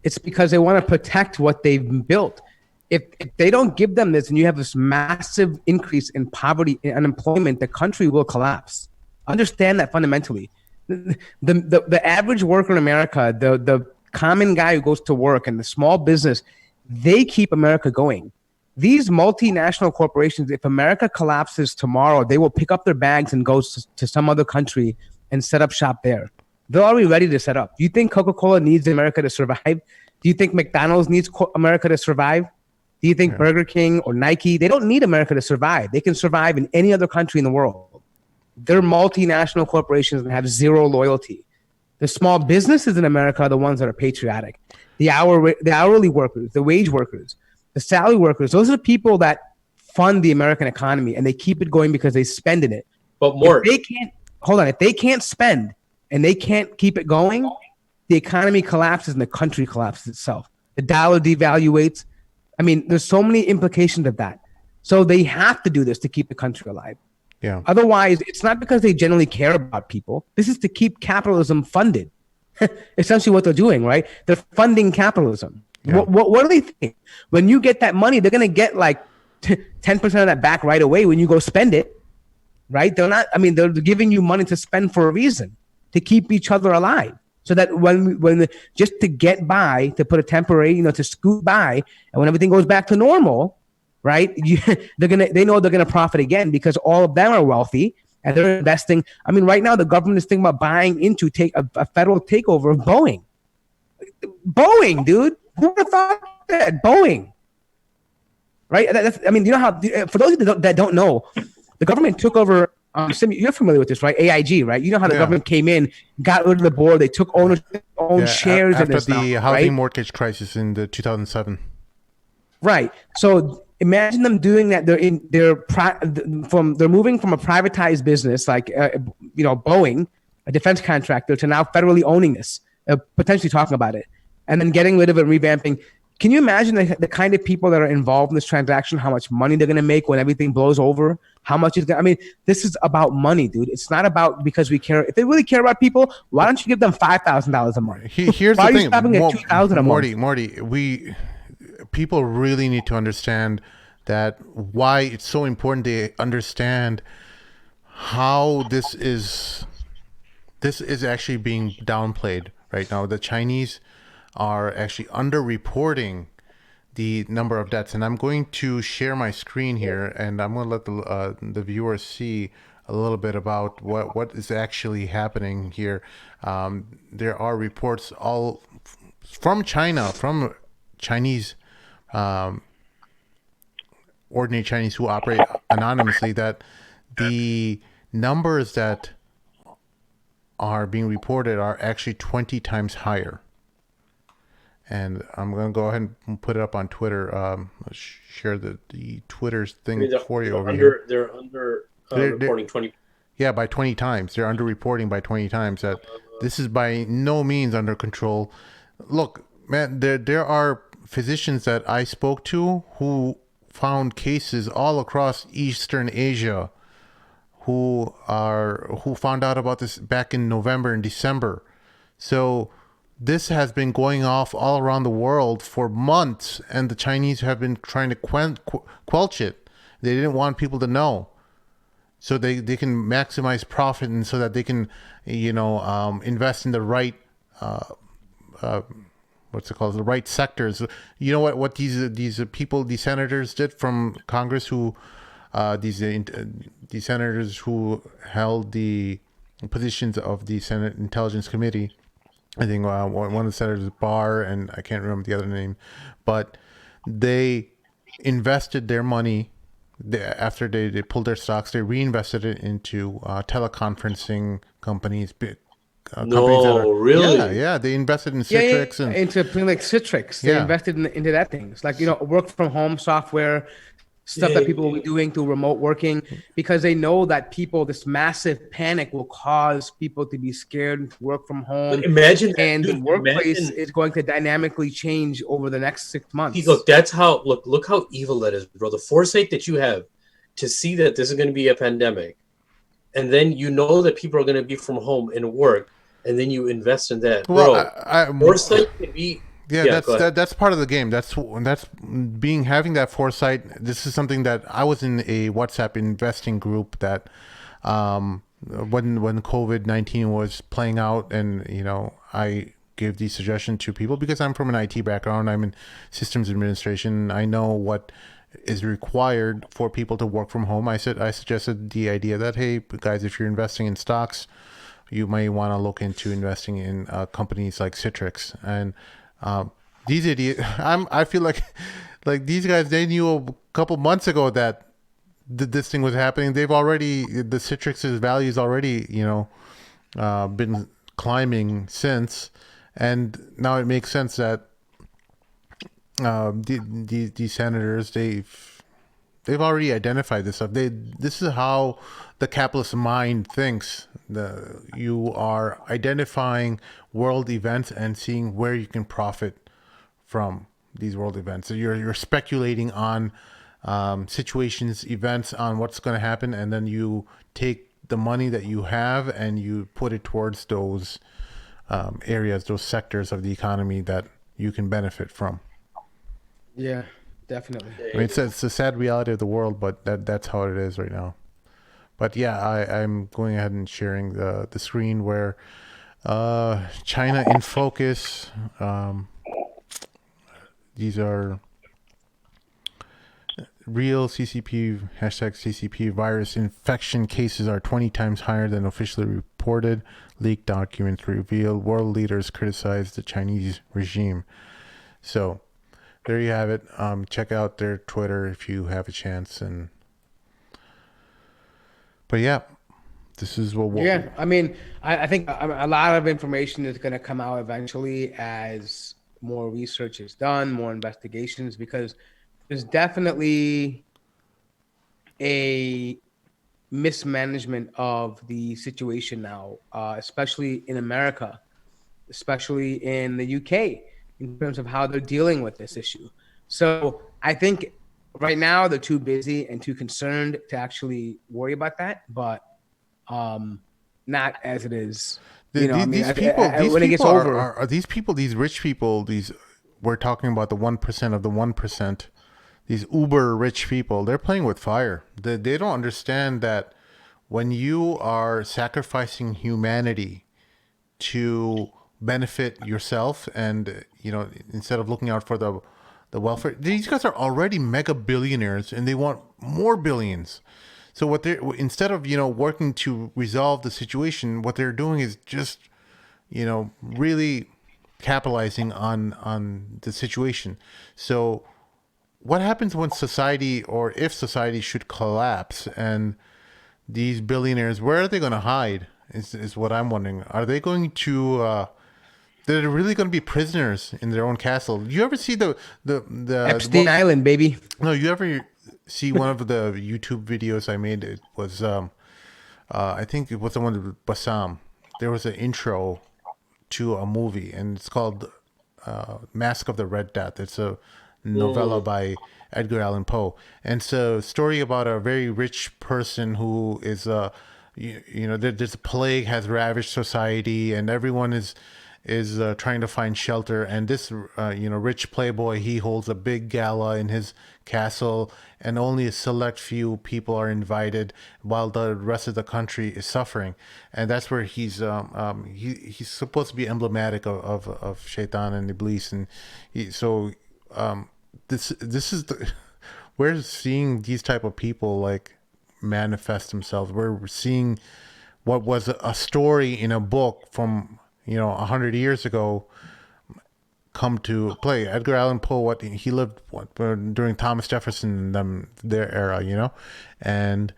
It's because they want to protect what they've built. if they don't give them this and you have this massive increase in poverty and unemployment, the country will collapse. Understand that fundamentally. The average worker in America, the common guy who goes to work and the small business, they keep America going. These multinational corporations, if America collapses tomorrow, they will pick up their bags and go to some other country and set up shop there. They're already ready to set up. Do you think Coca-Cola needs America to survive? Do you think McDonald's needs America to survive? Do you think Burger King or Nike, they don't need America to survive. They can survive in any other country in the world. They're multinational corporations and have zero loyalty. The small businesses in America are the ones that are patriotic. The hourly workers, the wage workers, the salary workers, those are the people that fund the American economy, and they keep it going because they spend in it. But more, if they can't spend and they can't keep it going, the economy collapses and the country collapses itself. The dollar devaluates. I mean, there's so many implications of that. So they have to do this to keep the country alive. Yeah. Otherwise, it's not because they generally care about people. This is to keep capitalism funded. Essentially what they're doing, right? They're funding capitalism. Yeah. What do they think? When you get that money, they're going to get like 10% of that back right away when you go spend it, right? They're giving you money to spend for a reason, to keep each other alive. So that when just to get by, to put a temporary, to scoot by, and when everything goes back to normal, right? They know they're gonna profit again because all of them are wealthy and they're investing. I mean, right now the government is thinking about buying into a federal takeover of Boeing. Boeing, dude, who would have thought that? Boeing, right? You know how? For those of you that don't know, the government took over. You're familiar with this, right? AIG, right? You know how the government came in, got rid of the board, they took ownership, shares after in this the now, housing right? mortgage crisis in the 2007. Right. So imagine them doing that. They're moving from a privatized business like Boeing, a defense contractor, to now federally owning this, potentially talking about it, and then getting rid of it and revamping. Can you imagine the kind of people that are involved in this transaction, how much money they're going to make when everything blows over? How much is going to, this is about money, dude. It's not about because we care. If they really care about people, why don't you give them $5,000 a month? Here's why the are you thing. stopping at $2,000 a month? Morty, people really need to understand that why it's so important to understand how this is actually being downplayed right now. The Chinese are actually underreporting the number of deaths, and I'm going to share my screen here, and I'm going to let the viewers see a little bit about what is actually happening here. There are reports all from China, from Chinese ordinary Chinese who operate anonymously, that the numbers that are being reported are actually 20 times higher. And I'm going to go ahead and put it up on Twitter. Let's share the Twitter thing for you over here. They're reporting 20. Yeah, by 20 times. They're underreporting by 20 times. That this is by no means under control. Look, man, there are physicians that I spoke to who found cases all across Eastern Asia who found out about this back in November and December. So this has been going off all around the world for months, and the Chinese have been trying to quelch it. They didn't want people to know, so they can maximize profit, and so that they can, invest in the right, the right sectors. You know what these people, these senators did from Congress, who these senators who held the positions of the Senate Intelligence Committee. I think one of the senators is Barr, and I can't remember the other name, but they invested their money after they pulled their stocks. They reinvested it into teleconferencing companies. Really? Yeah. They invested in Citrix and into like Citrix. They invested into that thing. It's like work from home software. Stuff that people will be doing through remote working, because they know that this massive panic will cause people to be scared to work from home. But imagine that, and the workplace is going to dynamically change over the next 6 months. Look, look how evil that is, bro. The foresight that you have to see that this is going to be a pandemic, and then that people are going to be from home and work, and then you invest in that, bro. Foresight can be Yeah, Yeah, go ahead. that's part of the game. That's having that foresight. This is something that I was in a WhatsApp investing group that when COVID-19 was playing out, and I gave these suggestions to people because I'm from an IT background. I'm in systems administration. I know what is required for people to work from home. I suggested the idea that, hey guys, if you're investing in stocks, you may want to look into investing in companies like Citrix. And these idiots, I feel like these guys, they knew a couple months ago that this thing was happening. The Citrix's value's already been climbing since, and now it makes sense that these senators, they've already identified this stuff. This is how the capitalist mind thinks. You are identifying world events and seeing where you can profit from these world events. So you're speculating on situations, events, on what's going to happen, and then you take the money that you have and you put it towards those areas, those sectors of the economy that you can benefit from. Yeah, definitely. I mean, it's a sad reality of the world, but that's how it is right now. But yeah, I'm going ahead and sharing the screen where China in focus. These are real CCP, #CCP virus infection cases are 20 times higher than officially reported. Leaked documents reveal world leaders criticize the Chinese regime. So there you have it. Check out their Twitter if you have a chance. But yeah, this is what. Yeah, I mean, I think a lot of information is going to come out eventually as more research is done, more investigations, because there's definitely a mismanagement of the situation now, especially in America, especially in the UK, in terms of how they're dealing with this issue. So I think right now they're too busy and too concerned to actually worry about that, but not as it is. These people are these people, these rich people, we're talking about the 1% of the 1%. These uber rich people, they're playing with fire. They don't understand that when you are sacrificing humanity to benefit yourself, and instead of looking out for the welfare, these guys are already mega billionaires and they want more billions. So what instead of working to resolve the situation, what they're doing is just really capitalizing on the situation. So what happens when society, or if society should collapse, and these billionaires, where are they going to hide? Is what I'm wondering. Are they going to? They're really going to be prisoners in their own castle. You ever see the Epstein Island, baby? No, you ever see one of the YouTube videos I made? It was I think it was the one with Bassam. There was an intro to a movie, and it's called Mask of the Red Death. It's a novella by Edgar Allan Poe, and it's a story about a very rich person who is there's a plague has ravaged society, and everyone is trying to find shelter. And this rich playboy, he holds a big gala in his castle, and only a select few people are invited while the rest of the country is suffering. And that's where he's supposed to be emblematic of Shaitan and Iblis. And this is we're seeing these type of people like manifest themselves. We're seeing what was a story in a book from 100 years ago come to play. Edgar Allan Poe, what he lived during Thomas Jefferson and their era, and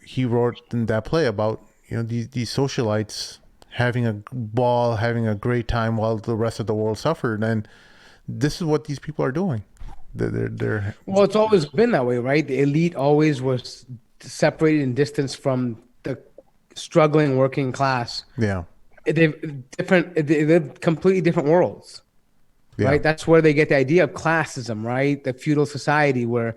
he wrote in that play about these socialites having a ball, having a great time while the rest of the world suffered. And this is what these people are doing. They're well, it's always been that way, right? The elite always was separated and distanced from the struggling working class. Yeah. They're completely different worlds, right? That's where they get the idea of classism, right? The feudal society where,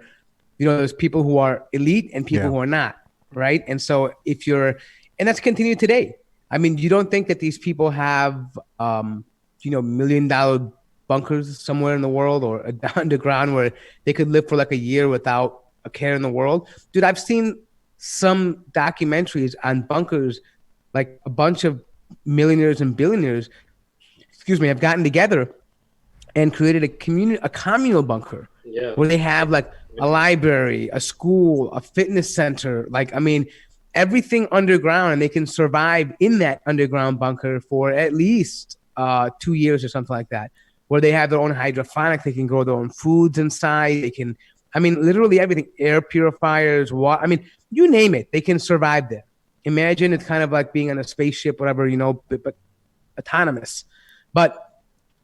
there's people who are elite and people who are not, right? And so and that's continued today. I mean, you don't think that these people have, $1 million bunkers somewhere in the world or underground where they could live for like a year without a care in the world. Dude, I've seen some documentaries on bunkers, like a bunch of millionaires and billionaires, have gotten together and created a communal bunker where they have like a library, a school, a fitness center. Like, I mean, everything underground, and they can survive in that underground bunker for at least 2 years or something like that, where they have their own hydroponics. They can grow their own foods inside. They can, I mean, literally everything, air purifiers, water. I mean, you name it, they can survive there. Imagine it's kind of like being on a spaceship, whatever, you know, but autonomous. But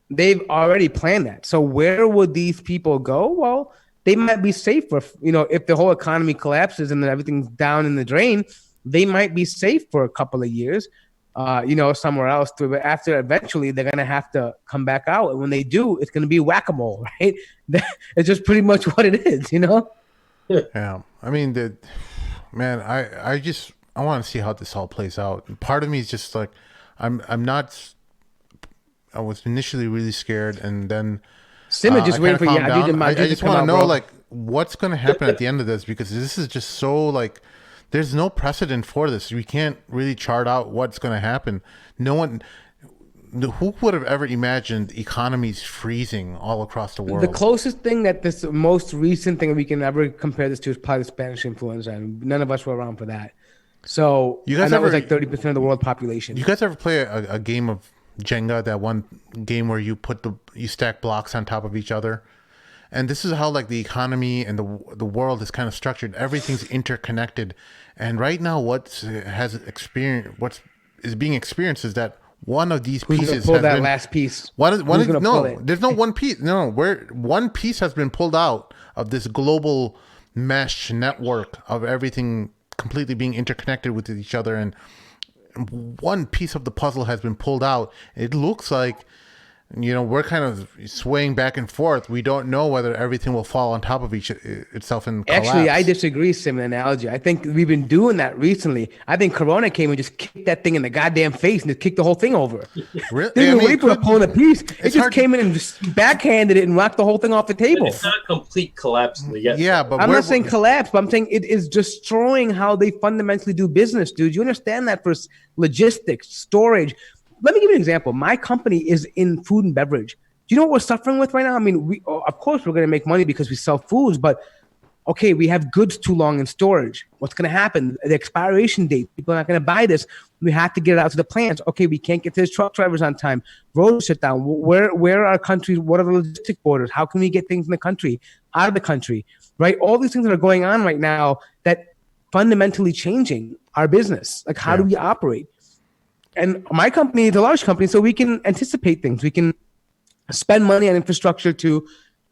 they've already planned that. So where would these people go? Well, they might be safe for, you know, if the whole economy collapses and then everything's down in the drain, they might be safe for a couple of years, you know, somewhere else. But after eventually they're going to have to come back out. And when they do, it's going to be whack-a-mole, right? It's just pretty much what it is, you know? Yeah. I mean, man, I want to see how this all plays out. Part of me is just like, I was initially really scared, and then Simma just waiting for you. I just want to know, bro, like, what's going to happen at the end of this, because this is just so, like, there's no precedent for this. We can't really chart out what's going to happen. Who would have ever imagined economies freezing all across the world? The closest thing that this most recent thing we can ever compare this to is probably the Spanish influenza, and none of us were around for that. So, and that was like 30% of the world population. You guys ever play a game of Jenga, that one game where you stack blocks on top of each other? And this is how, like, the economy and the world is kind of structured. Everything's interconnected. And right now what is being experienced is that one of these pieces last piece. There's no one piece. No, where one piece has been pulled out of this global mesh network of everything completely being interconnected with each other, and one piece of the puzzle has been pulled out. It looks like, you know, we're kind of swaying back and forth. We don't know whether everything will fall on top of itself and collapse. Actually, I disagree, Sim, an analogy. I think we've been doing that recently. I think Corona came and just kicked that thing in the goddamn face and just kicked the whole thing over. Really? Didn't wait for pulling a piece. It just came in and just backhanded it and knocked the whole thing off the table. It's not complete collapse yet. Yeah, but I'm not saying collapse, but I'm saying it is destroying how they fundamentally do business, dude. You understand that for logistics, storage. Let me give you an example. My company is in food and beverage. Do you know what we're suffering with right now? I mean, of course we're going to make money because we sell foods, but okay, we have goods too long in storage. What's going to happen? The expiration date. People are not going to buy this. We have to get it out to the plants. Okay, we can't get to the truck drivers on time. Roads shut down. Where are countries? What are the logistic borders? How can we get things in the country, out of the country, right? All these things that are going on right now that fundamentally changing our business. Like, how do we operate? And my company is a large company, so we can anticipate things. We can spend money on infrastructure to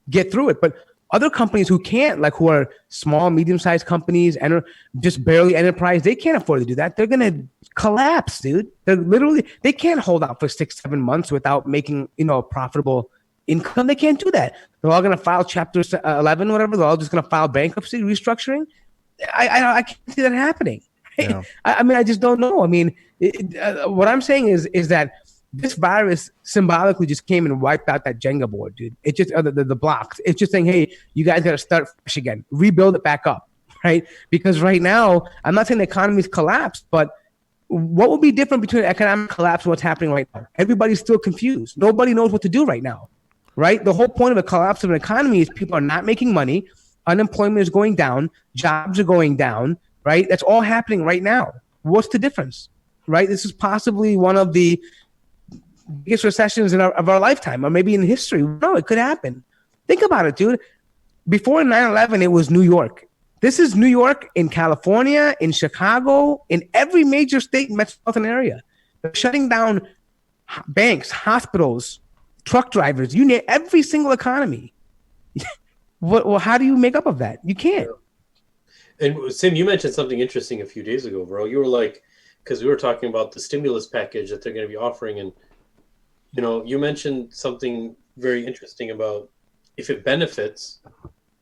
get through it. But other companies who can't, like who are small, medium-sized companies and are just barely enterprise, they can't afford to do that. They're going to collapse, dude. They can't hold out for 6-7 months without making, you know, a profitable income. They can't do that. They're all going to file Chapter 11, whatever. They're all just going to file bankruptcy, restructuring. I can't see that happening. Yeah. I mean, I just don't know. I mean, what I'm saying is that this virus symbolically just came and wiped out that Jenga board, dude. It just the blocks. It's just saying, hey, you guys got to start fresh again, rebuild it back up, right? Because right now, I'm not saying the economy's collapsed, but what will be different between economic collapse and what's happening right now? Everybody's still confused. Nobody knows what to do right now, right? The whole point of a collapse of an economy is people are not making money, unemployment is going down, jobs are going down. Right? That's all happening right now. What's the difference? Right? This is possibly one of the biggest recessions of our lifetime, or maybe in history. No, it could happen. Think about it, dude. Before 9/11, it was New York. This is New York, in California, in Chicago, in every major state and metropolitan area. They're shutting down banks, hospitals, truck drivers, you name every single economy. Well, how do you make up of that? You can't. And Sim, you mentioned something interesting a few days ago, bro. You were like, because we were talking about the stimulus package that they're going to be offering, and you know, you mentioned something very interesting about if it benefits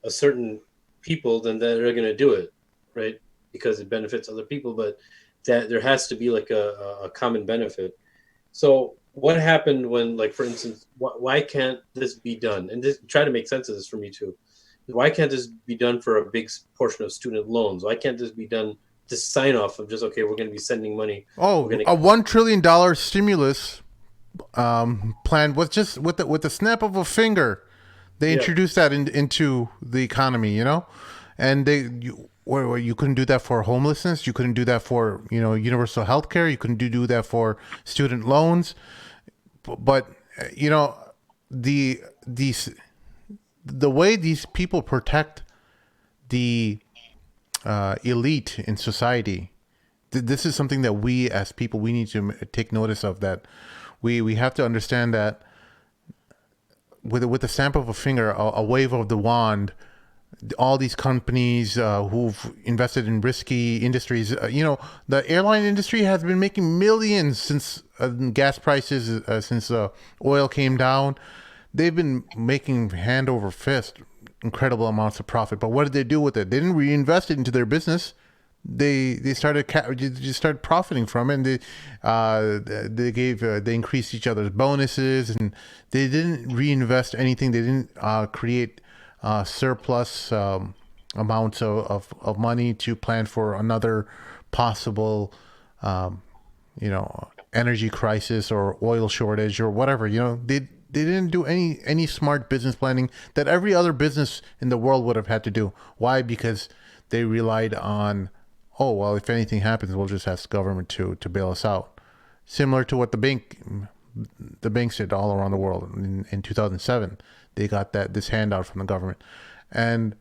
a certain people, then they're going to do it, right? Because it benefits other people, but that there has to be like a common benefit. So what happened when, like, for instance, why can't this be done? And this, try to make sense of this for me too. Why can't this be done for a big portion of student loans? Why can't this be done, this sign off of just, okay, we're going to be sending money. We're Oh, going a to $1 trillion stimulus plan was just with the snap of a finger. They introduced that into the economy, you know, and where you couldn't do that for homelessness, you couldn't do that for universal health care, you couldn't do that for student loans, but you know these the way these people protect the elite in society. This is something that we as people we need to take notice of. That we have to understand that with the stamp of a finger, a wave of the wand, all these companies who've invested in risky industries, the airline industry has been making millions since gas prices, since oil came down. They've been making hand over fist incredible amounts of profit. But what did they do with it? They didn't reinvest it into their business. They just started profiting from it. And they increased each other's bonuses, and they didn't reinvest anything. They didn't create surplus amounts of money to plan for another possible energy crisis or oil shortage or whatever. They didn't do any smart business planning that every other business in the world would have had to do. Why? Because they relied on, oh, well, if anything happens, we'll just ask the government to bail us out. Similar to what the banks did all around the world in 2007. They got this handout from the government. And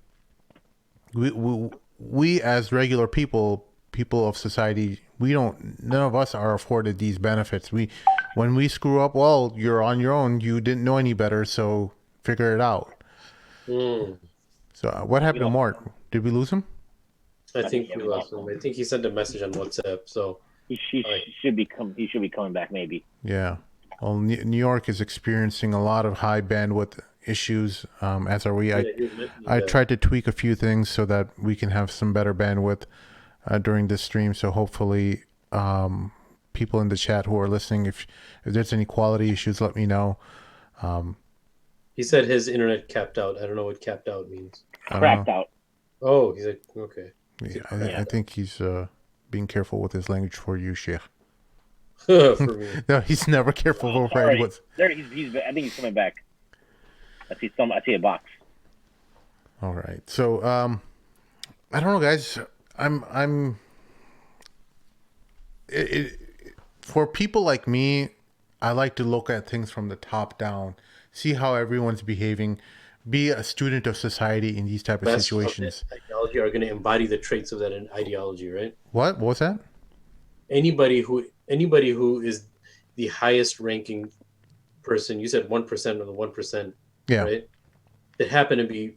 we as regular people of society, none of us are afforded these benefits. When we screw up, well, you're on your own. You didn't know any better, so figure it out. So what happened to Mort? Did we lose him? I think we lost him. I think he sent a message on WhatsApp. So he should be coming back maybe. Yeah. Well, New York is experiencing a lot of high bandwidth issues, as are we. I tried to tweak a few things so that we can have some better bandwidth during this stream. So hopefully, people in the chat who are listening, if there's any quality issues, let me know. He said his internet capped out. I don't know what capped out means. Crapped out. Oh, he's like, okay. Yeah, I think he's being careful with his language for you, Sheikh. For me. No, he's never careful over language. I think he's coming back. I see a box. All right. So I don't know, guys. For people like me, I like to look at things from the top down, see how everyone's behaving, be a student of society in these type of situations. Ideology are going to embody the traits of that ideology, right? What was that? Anybody who is the highest ranking person, you said 1% of the 1%, yeah, right? That happen to be,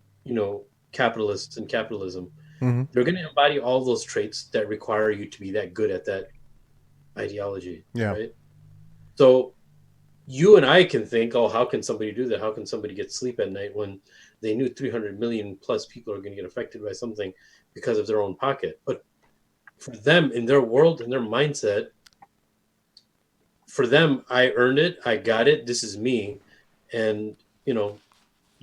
capitalists and capitalism. Mm-hmm. They're going to embody all those traits that require you to be that good at that ideology. Yeah. Right. So you and I can think, oh, how can somebody do that? How can somebody get sleep at night when they knew 300 million plus people are going to get affected by something because of their own pocket? But for them, in their world, in their mindset, for them, I earned it. I got it. This is me. And,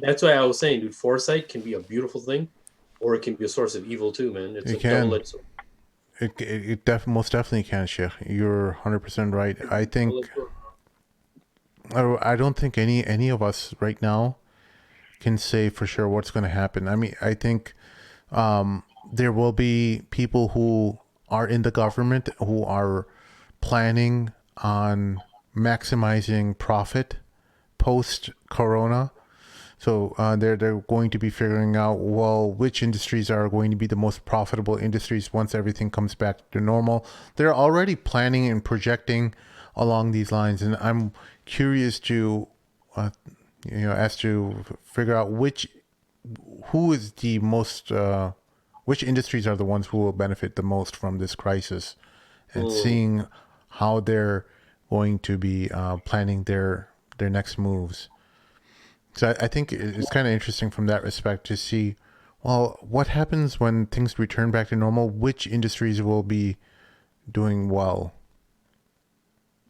that's why I was saying, dude, foresight can be a beautiful thing, or it can be a source of evil too, man. It's double-edged sword. It most definitely can, Sheikh. You're 100% right. I think I don't think any of us right now can say for sure what's going to happen. I mean, I think there will be people who are in the government who are planning on maximizing profit post-corona. So they're going to be figuring out, well, which industries are going to be the most profitable industries once everything comes back to normal. They're already planning and projecting along these lines, and I'm curious to, as to figure out which industries are the ones who will benefit the most from this crisis, and seeing how they're going to be planning their next moves. So I think it's kind of interesting from that respect to see, well, what happens when things return back to normal? Which industries will be doing well?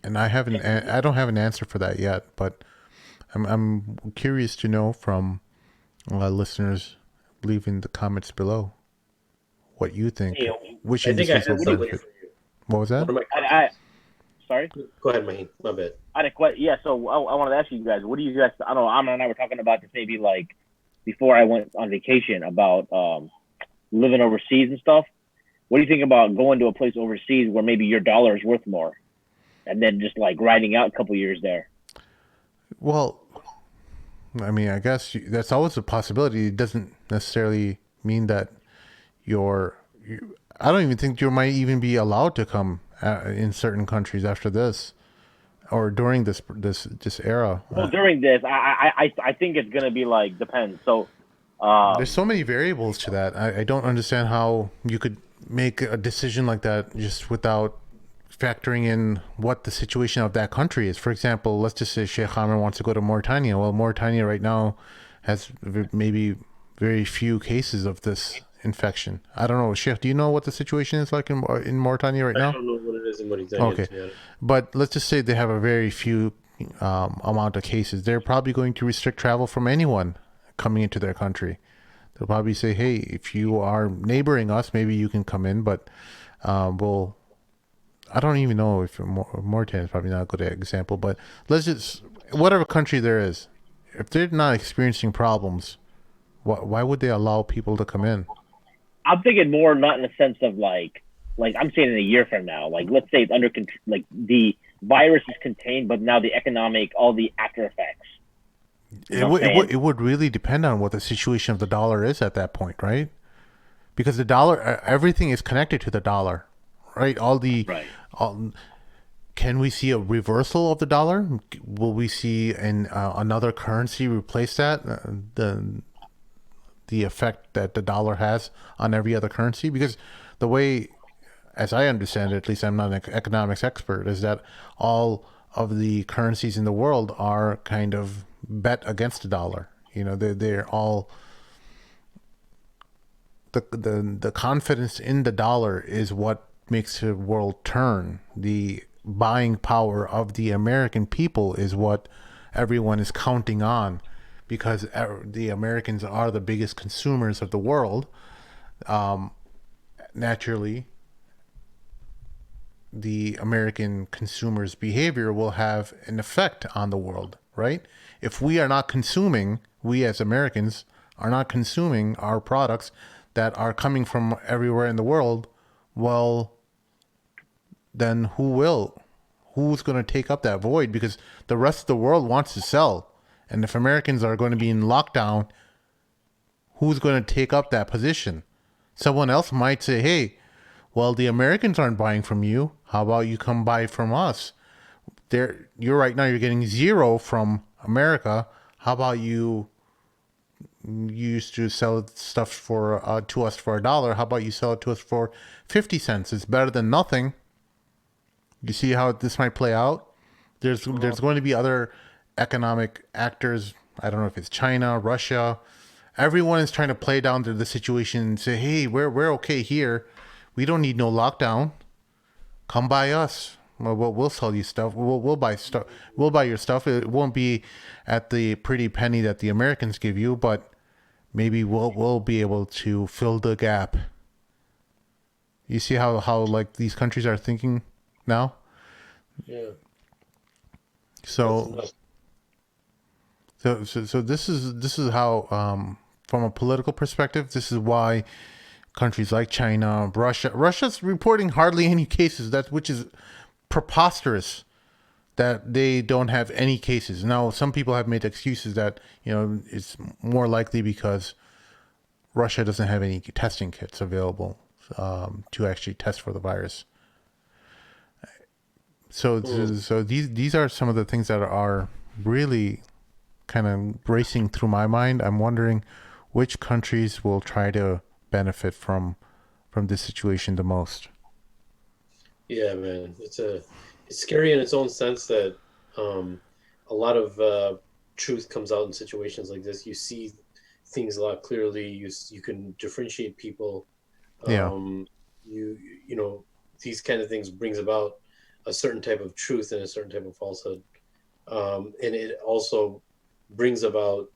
and I don't have an answer for that yet, but I'm curious to know from listeners, leave in the comments below what you think. Which I think I industries will had somebody benefit? for you. What was that? One of my Sorry. Go ahead, Maheen. My bad. I had a question. Yeah, so I wanted to ask you guys, what do you guys? I don't know. Amna and I were talking about this maybe like before I went on vacation about living overseas and stuff. What do you think about going to a place overseas where maybe your dollar is worth more, and then just like riding out a couple years there? Well, I mean, I guess that's always a possibility. It doesn't necessarily mean that I don't even think you might even be allowed to come in certain countries after this or during this era. Well, during this, I think it's gonna be like depends. So there's so many variables to that. I don't understand how you could make a decision like that just without factoring in what the situation of that country is. For example, let's just say Sheikh Hammer wants to go to Mauritania. Well, Mauritania right now has maybe very few cases of this infection. I don't know. Sheikh, do you know what the situation is like in Mauritania right now? I don't know what it is in Mauritania. Okay. But let's just say they have a very few amount of cases. They're probably going to restrict travel from anyone coming into their country. They'll probably say, hey, if you are neighboring us, maybe you can come in, but I don't even know if Mauritania is probably not a good example, but let's just, whatever country there is, if they're not experiencing problems, why would they allow people to come in? I'm thinking more not in the sense of like I'm saying in a year from now, like let's say it's under control, like the virus is contained, but now the economic, all the after effects. It would really depend on what the situation of the dollar is at that point, right? Because the dollar, everything is connected to the dollar, right? Can we see a reversal of the dollar? Will we see another currency replace that? The effect that the dollar has on every other currency? Because the way, as I understand it, at least I'm not an economics expert, is that all of the currencies in the world are kind of bet against the dollar. You know, they're all the confidence in the dollar is what makes the world turn. The buying power of the American people is what everyone is counting on, because the Americans are the biggest consumers of the world. Naturally, the American consumers' behavior will have an effect on the world, right? If we are not consuming, we as Americans are not consuming our products that are coming from everywhere in the world, well, then who will? Who's going to take up that void? Because the rest of the world wants to sell. And if Americans are going to be in lockdown, who's going to take up that position? Someone else might say, hey, well, the Americans aren't buying from you. How about you come buy from us? You're right now, you're getting zero from America. How about you used to sell stuff to us for $1. How about you sell it to us for 50 cents? It's better than nothing. You see how this might play out? There's going to be other economic actors. I don't know if it's China, Russia. Everyone is trying to play down to the situation and say, hey, we're okay here. We don't need no lockdown. Come buy us. We'll sell you stuff. We'll buy stuff. We'll buy your stuff. It won't be at the pretty penny that the Americans give you, but maybe we'll be able to fill the gap. You see how like these countries are thinking now? Yeah. So this is how from a political perspective, this is why countries like China, Russia's reporting hardly any cases, which is preposterous that they don't have any cases. Now, some people have made excuses that, you know, it's more likely because Russia doesn't have any testing kits available to actually test for the virus. So these are some of the things that are really kind of racing through my mind. I'm wondering which countries will try to benefit from this situation the most. Yeah, man, it's scary in its own sense that a lot of truth comes out in situations like this. You see things a lot clearly. You can differentiate people. Yeah. You know, these kind of things brings about a certain type of truth and a certain type of falsehood. And it also brings about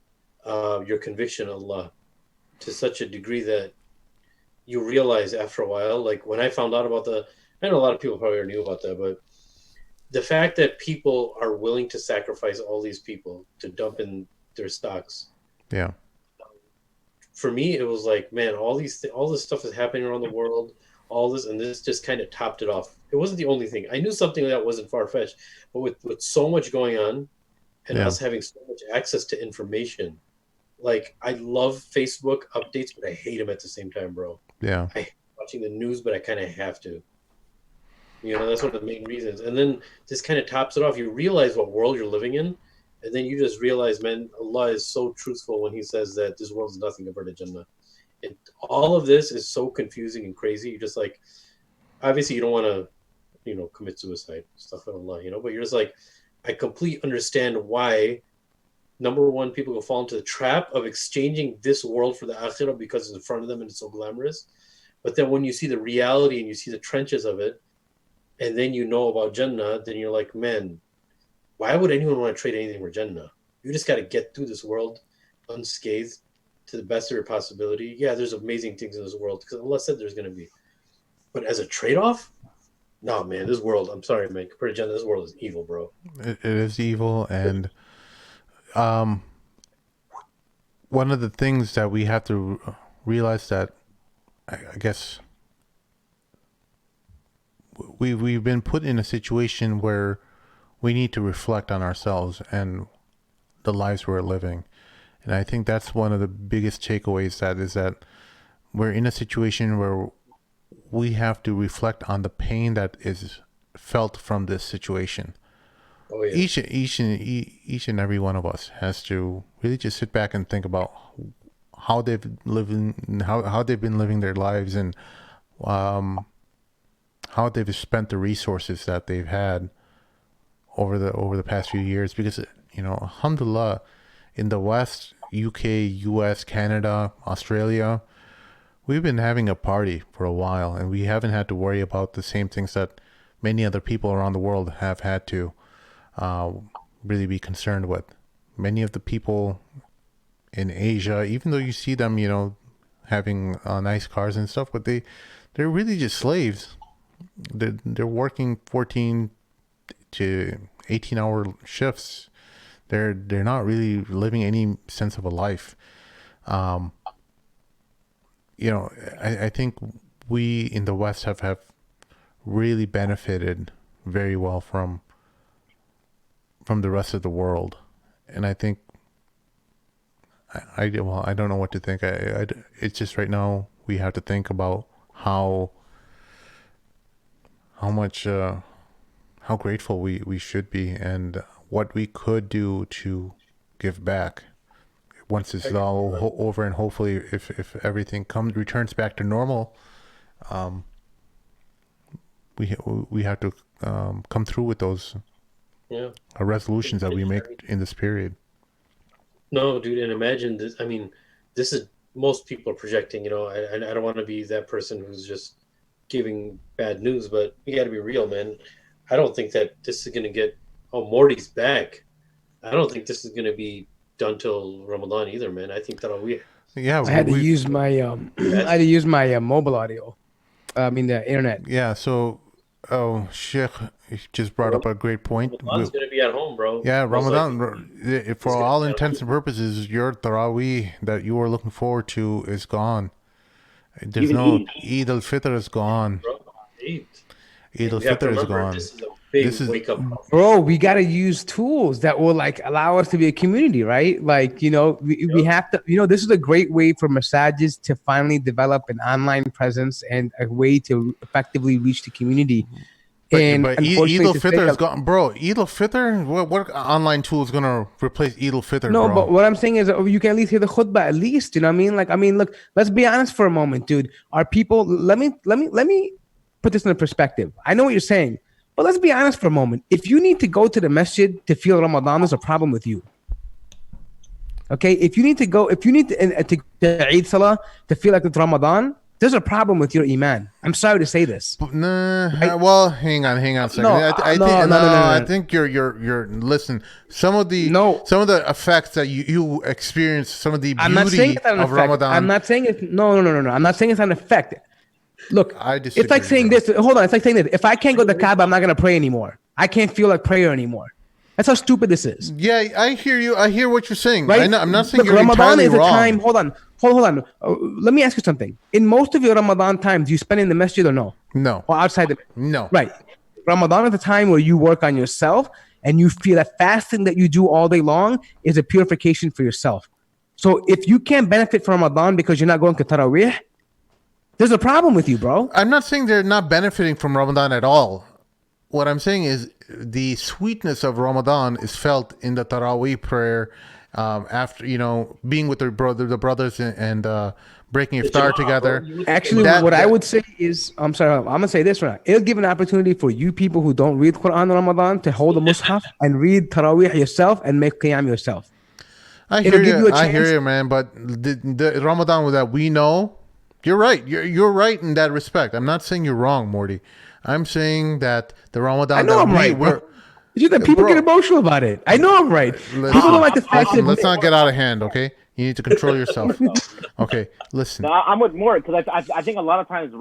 your conviction in Allah to such a degree that you realize after a while, like when I found out about I know a lot of people probably already knew about that, but the fact that people are willing to sacrifice all these people to dump in their stocks. Yeah. For me, it was like, man, all this stuff is happening around the world, all this, and this just kind of topped it off. It wasn't the only thing. I knew something that wasn't far-fetched, but with so much going on and us having so much access to information, like I love Facebook updates, but I hate them at the same time, bro. Yeah. I hate watching the news, but I kind of have to. You know, that's one of the main reasons. And then this kind of tops it off. You realize what world you're living in, and then you just realize, man, Allah is so truthful when He says that this world is nothing compared to Jannah. All of this is so confusing and crazy. You're just like, obviously, you don't want to, you know, commit suicide, stuff with Allah, you know, but you're just like, I completely understand why. Number one, people will fall into the trap of exchanging this world for the akhirah because it's in front of them and it's so glamorous. But then when you see the reality and you see the trenches of it, and then you know about Jannah, then you're like, man, why would anyone want to trade anything for Jannah? You just got to get through this world unscathed to the best of your possibility. Yeah, there's amazing things in this world because Allah said there's going to be. But as a trade-off, no, man, this world, I'm sorry, man, compared to Jannah, this world is evil, bro. It is evil. And one of the things that we have to realize that, I guess, we've been put in a situation where we need to reflect on ourselves and the lives we're living. And I think that's one of the biggest takeaways, that we're in a situation where we have to reflect on the pain that is felt from this situation. Oh, yeah. Each and every one of us has to really just sit back and think about how they've been living their lives, and how they've spent the resources that they've had over the past few years. Because, you know, alhamdulillah, in the West, UK, US, Canada, Australia, we've been having a party for a while, and we haven't had to worry about the same things that many other people around the world have had to really be concerned with. Many of the people in Asia, even though you see them, you know, having nice cars and stuff, but they're really just slaves. They're working 14 to 18-hour shifts. They're not really living any sense of a life. You know, I think we in the West have really benefited very well from the rest of the world. And I think I don't know what to think. It's just right now we have to think about how grateful we should be, and what we could do to give back once this is all over, and hopefully if everything returns back to normal, we have to come through with those resolutions that we make in this period. No, dude, and imagine this. I mean, this is, most people are projecting, you know, I don't want to be that person who's just giving bad news, but you got to be real, man. I don't think that this is going to get, Morty's back. I don't think this is going to be done till Ramadan either, man. I think that'll be. Yeah, I had to use my mobile audio. I mean the internet. Yeah, so Sheikh just brought up a great point. Ramadan's going to be at home, bro. Yeah, Ramadan, for all intents and purposes, your Tarawih that you were looking forward to is gone. There's no Eid al-Fitr is gone. Eid al-Fitr is gone. This is wake up. Bro, we got to use tools that will like allow us to be a community, right? Like, you know, we have to, you know, this is a great way for massages to finally develop an online presence and a way to effectively reach the community. But Eid al-Fitr is gone. Bro, Eid al-Fitr? What online tool is going to replace Eid al-Fitr, No, bro? but what I'm saying is you can at least hear the khutbah at least, you know what I mean? Like, I mean, look, let's be honest for a moment, dude. Our people, let me put this in perspective. I know what you're saying, but let's be honest for a moment. If you need to go to the masjid to feel Ramadan, there's a problem with you. Okay? If you need to Eid Salah to feel like it's Ramadan, there's a problem with your iman. I'm sorry to say this. Nah, Right? well, hang on a second. I think you're listen. Some of the effects that you experience, some of the beauty of Ramadan. I'm not saying it. No. I'm not saying it's an effect. Look, I disagree, it's like saying this. Hold on, it's like saying this. If I can't go to the Kaaba, I'm not gonna pray anymore. I can't feel like prayer anymore. That's how stupid this is. Yeah, I hear you. I hear what you're saying. Right? I'm not saying you're Ramadan entirely is a wrong. time. Hold on. Let me ask you something. In most of your Ramadan times, do you spend in the masjid or no? No. Or outside the No. Right. Ramadan is a time where you work on yourself and you feel that fasting that you do all day long is a purification for yourself. So if you can't benefit from Ramadan because you're not going to Taraweeh, there's a problem with you, bro. I'm not saying they're not benefiting from Ramadan at all. What I'm saying is the sweetness of Ramadan is felt in the Taraweeh prayer, after being with the brothers and breaking iftar together. Actually, I would say is, I'm sorry, I'm gonna say this right now. It'll give an opportunity for you people who don't read Quran in Ramadan to hold the Mus'haf and read Taraweeh yourself and make Qiyam yourself. I hear you, man. But the Ramadan that we know, you're right. You're right in that respect. I'm not saying you're wrong, Morty. I'm saying that the Ramadan. I know I'm right. It's just that people get emotional about it. I know I'm right. People don't like the fact that. Let's not get out of hand, okay? You need to control yourself. Okay, listen. No, I'm with Mort because I think a lot of times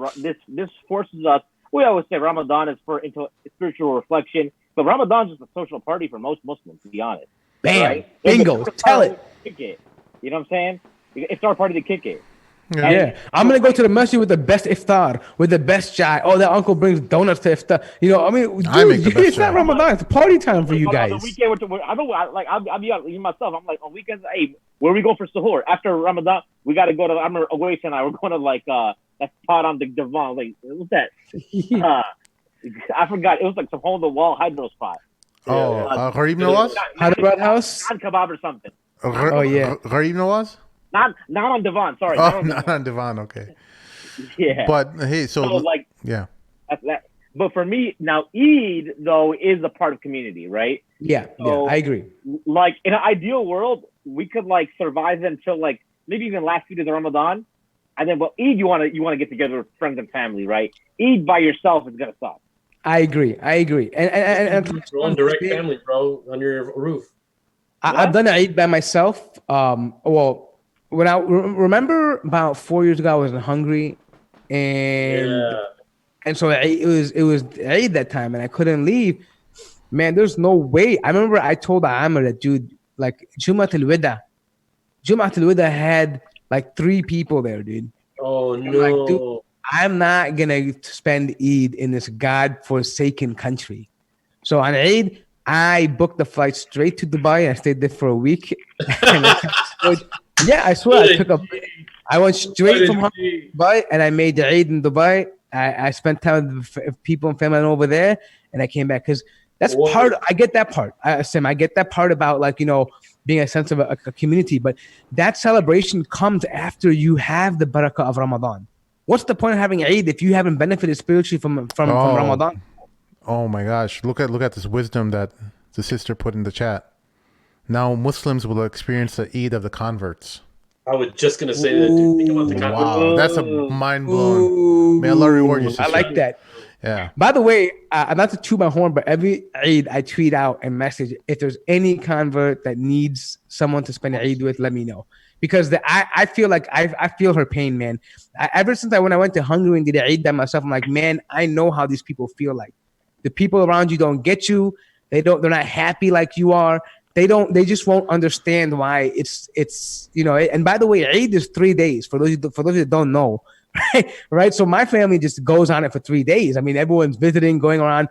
this forces us. We always say Ramadan is for spiritual reflection, but Ramadan is just a social party for most Muslims, to be honest. Bam, right? bingo, tell it. Kick it. You know what I'm saying? It's our party to kick it. Yeah. I'm gonna go to the masjid with the best iftar, with the best chai. Oh, that uncle brings donuts to iftar. I mean, dude, it's not Ramadan. It's party time for you guys. On the weekend, I'll be honest, myself. I'm like on weekends. Hey, where we go for suhoor after Ramadan? We got to go to. I remember Awais and I were going to that spot on the Devon. Like, what's that? I forgot. It was like some hole in the wall hydro spot. Gharib Nawaz? Hyderabad House? Non kebab or something. Gharib Nawaz? Not on Devon. Sorry. Not on Devon. Okay. Yeah. But hey, yeah. That. But for me now, Eid though is a part of community, right? Yeah. So, I agree. Like in an ideal world, we could survive until maybe even last few days of Ramadan, and then Eid you want to get together with friends and family, right? Eid by yourself is gonna suck. I agree. And your own direct family, bro, on your roof. I've done Eid by myself. When I remember about 4 years ago, I was in Hungary, and so it was Eid that time, and I couldn't leave. Man, there's no way. I remember I told Amr that, dude, Jumat al-Wida had 3 people there, dude. Oh no! Dude, I'm not gonna spend Eid in this God-forsaken country. So on Eid, I booked the flight straight to Dubai, and I stayed there for a week. I swear, I went straight from Dubai, and I made the Eid in Dubai. I spent time with people and family over there, and I came back because that's part. I get that part, Sam. I get that part about being a sense of a community, but that celebration comes after you have the barakah of Ramadan. What's the point of having Eid if you haven't benefited spiritually from Ramadan? Oh my gosh! Look at this wisdom that the sister put in the chat. Now Muslims will experience the Eid of the converts. I was just gonna say that. Dude. Think about the converts. Wow, that's a mind blown. May Allah reward you, sister. I like that. Yeah. By the way, not to toot my horn, but every Eid I tweet out and message, if there's any convert that needs someone to spend Eid with, let me know. Because I feel like I feel her pain, man. Ever since when I went to Hungary and did Eid by myself, I'm like, man, I know how these people feel like. The people around you don't get you. They're not happy like you are. They just won't understand why it's and by the way, Eid is 3 days for those that don't know. Right. So my family just goes on it for 3 days. I mean, everyone's visiting, going around.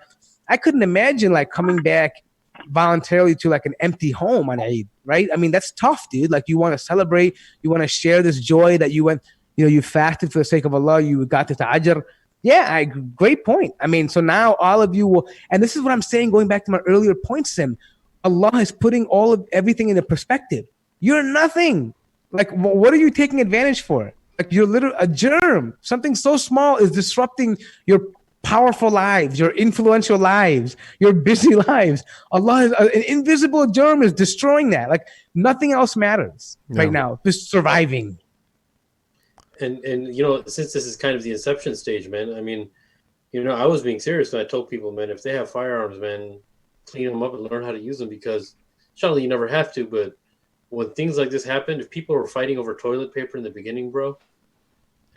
I couldn't imagine coming back voluntarily to an empty home on Eid, right? I mean, that's tough, dude. You want to celebrate, you want to share this joy that you went, you fasted for the sake of Allah, you got this ajr. Yeah, great point. I mean, so now all of you will, and this is what I'm saying, going back to my earlier point, Sim, Allah is putting everything into perspective. You're nothing. What are you taking advantage for? You're literally a germ. Something so small is disrupting your powerful lives, your influential lives, your busy lives. Allah is an invisible germ is destroying that. Nothing else matters right now. Just surviving. And you know, since this is kind of the inception stage, man, I mean, you know, I was being serious, and I told people, man, if they have firearms, man, clean them up and learn how to use them, because surely you never have to, but when things like this happen, if people were fighting over toilet paper in the beginning, bro,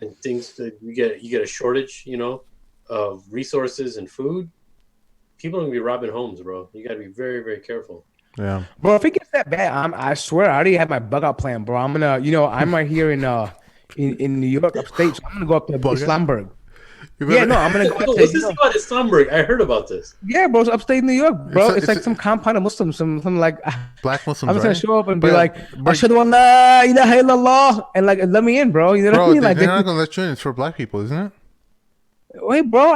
and things that you get a shortage, you know, of resources and food, people are gonna be robbing homes, bro. You gotta be very, very careful. Yeah, Bro, if it gets that bad, I swear I already have my bug out plan, bro. I'm gonna, you know, I'm right here in New York, upstate. So I'm gonna go up to Islamberg. Yeah, no, I'm gonna go up to. What's this about Islamberg? I heard about this. Yeah, bro, it's upstate New York, bro. It's like some compound of Muslims, some like black Muslims. I'm just gonna right? show up and be like, "Ashhadu an la ilaha illallah," and like let me in, bro. You know what I mean? Like they're not gonna let you in. It's for black people, isn't it? Wait, bro,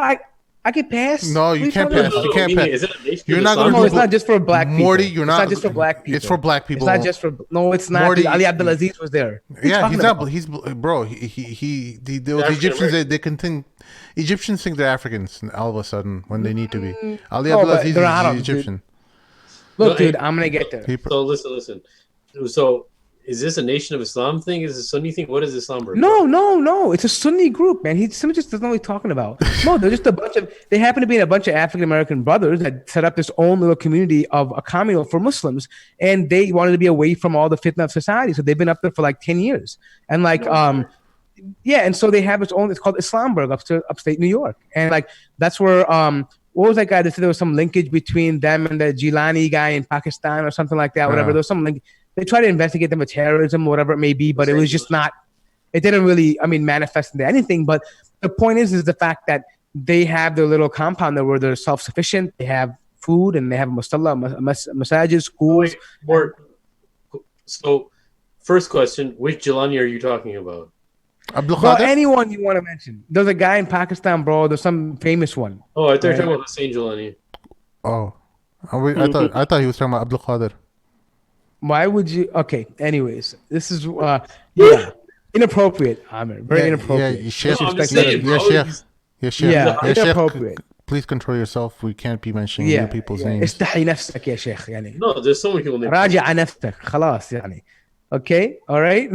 I can pass. No, you can't pass. You can't pass. Is it a nation You're of not Islam? gonna No, it's not just for black people. Morty, you're not. It's not just for black people. It's for black people. It's not just for. No, it's not. Morty, Ali Abdulaziz was there. Yeah, he's not. He's bro. Those Egyptians. They can think. Egyptians think they're Africans all of a sudden when they need to be. Ali Abdulaziz is Arabs, Egyptian. Dude. Look, dude, I'm gonna get there. So listen. So is this a Nation of Islam thing? Is it a Sunni thing? What is Islamberg? No. It's a Sunni group, man. Someone just doesn't know what he's talking about. No, they're just a bunch of. They happen to be a bunch of African American brothers that set up this own little community of a communal for Muslims, and they wanted to be away from all the fitna of society. So they've been up there for like 10 years, and like yeah, and so they have its own. It's called Islamberg, upstate New York, and like that's where what was that guy that said there was some linkage between them and the Gilani guy in Pakistan or something like that? Whatever. There was some link. They tried to investigate them for terrorism, whatever it may be, but it was just not. It didn't really, manifest into anything. But the point is the fact that they have their little compound there where they're self-sufficient. They have food and they have massages, schools. So, first question: which Jelani are you talking about? Bro, anyone you want to mention. There's a guy in Pakistan, bro. There's some famous one. Oh, I thought you were talking about Hussein Jelani. Oh, I thought he was talking about Abdul Qadir. Why would you? Okay. Anyways, this is inappropriate, Amir. Very inappropriate. Inappropriate. Please control yourself. We can't be mentioning other people's names. استحي نفسك يا شيخ يعني. No, there's so many people named. راجع نفسك خلاص يعني. Okay, all right.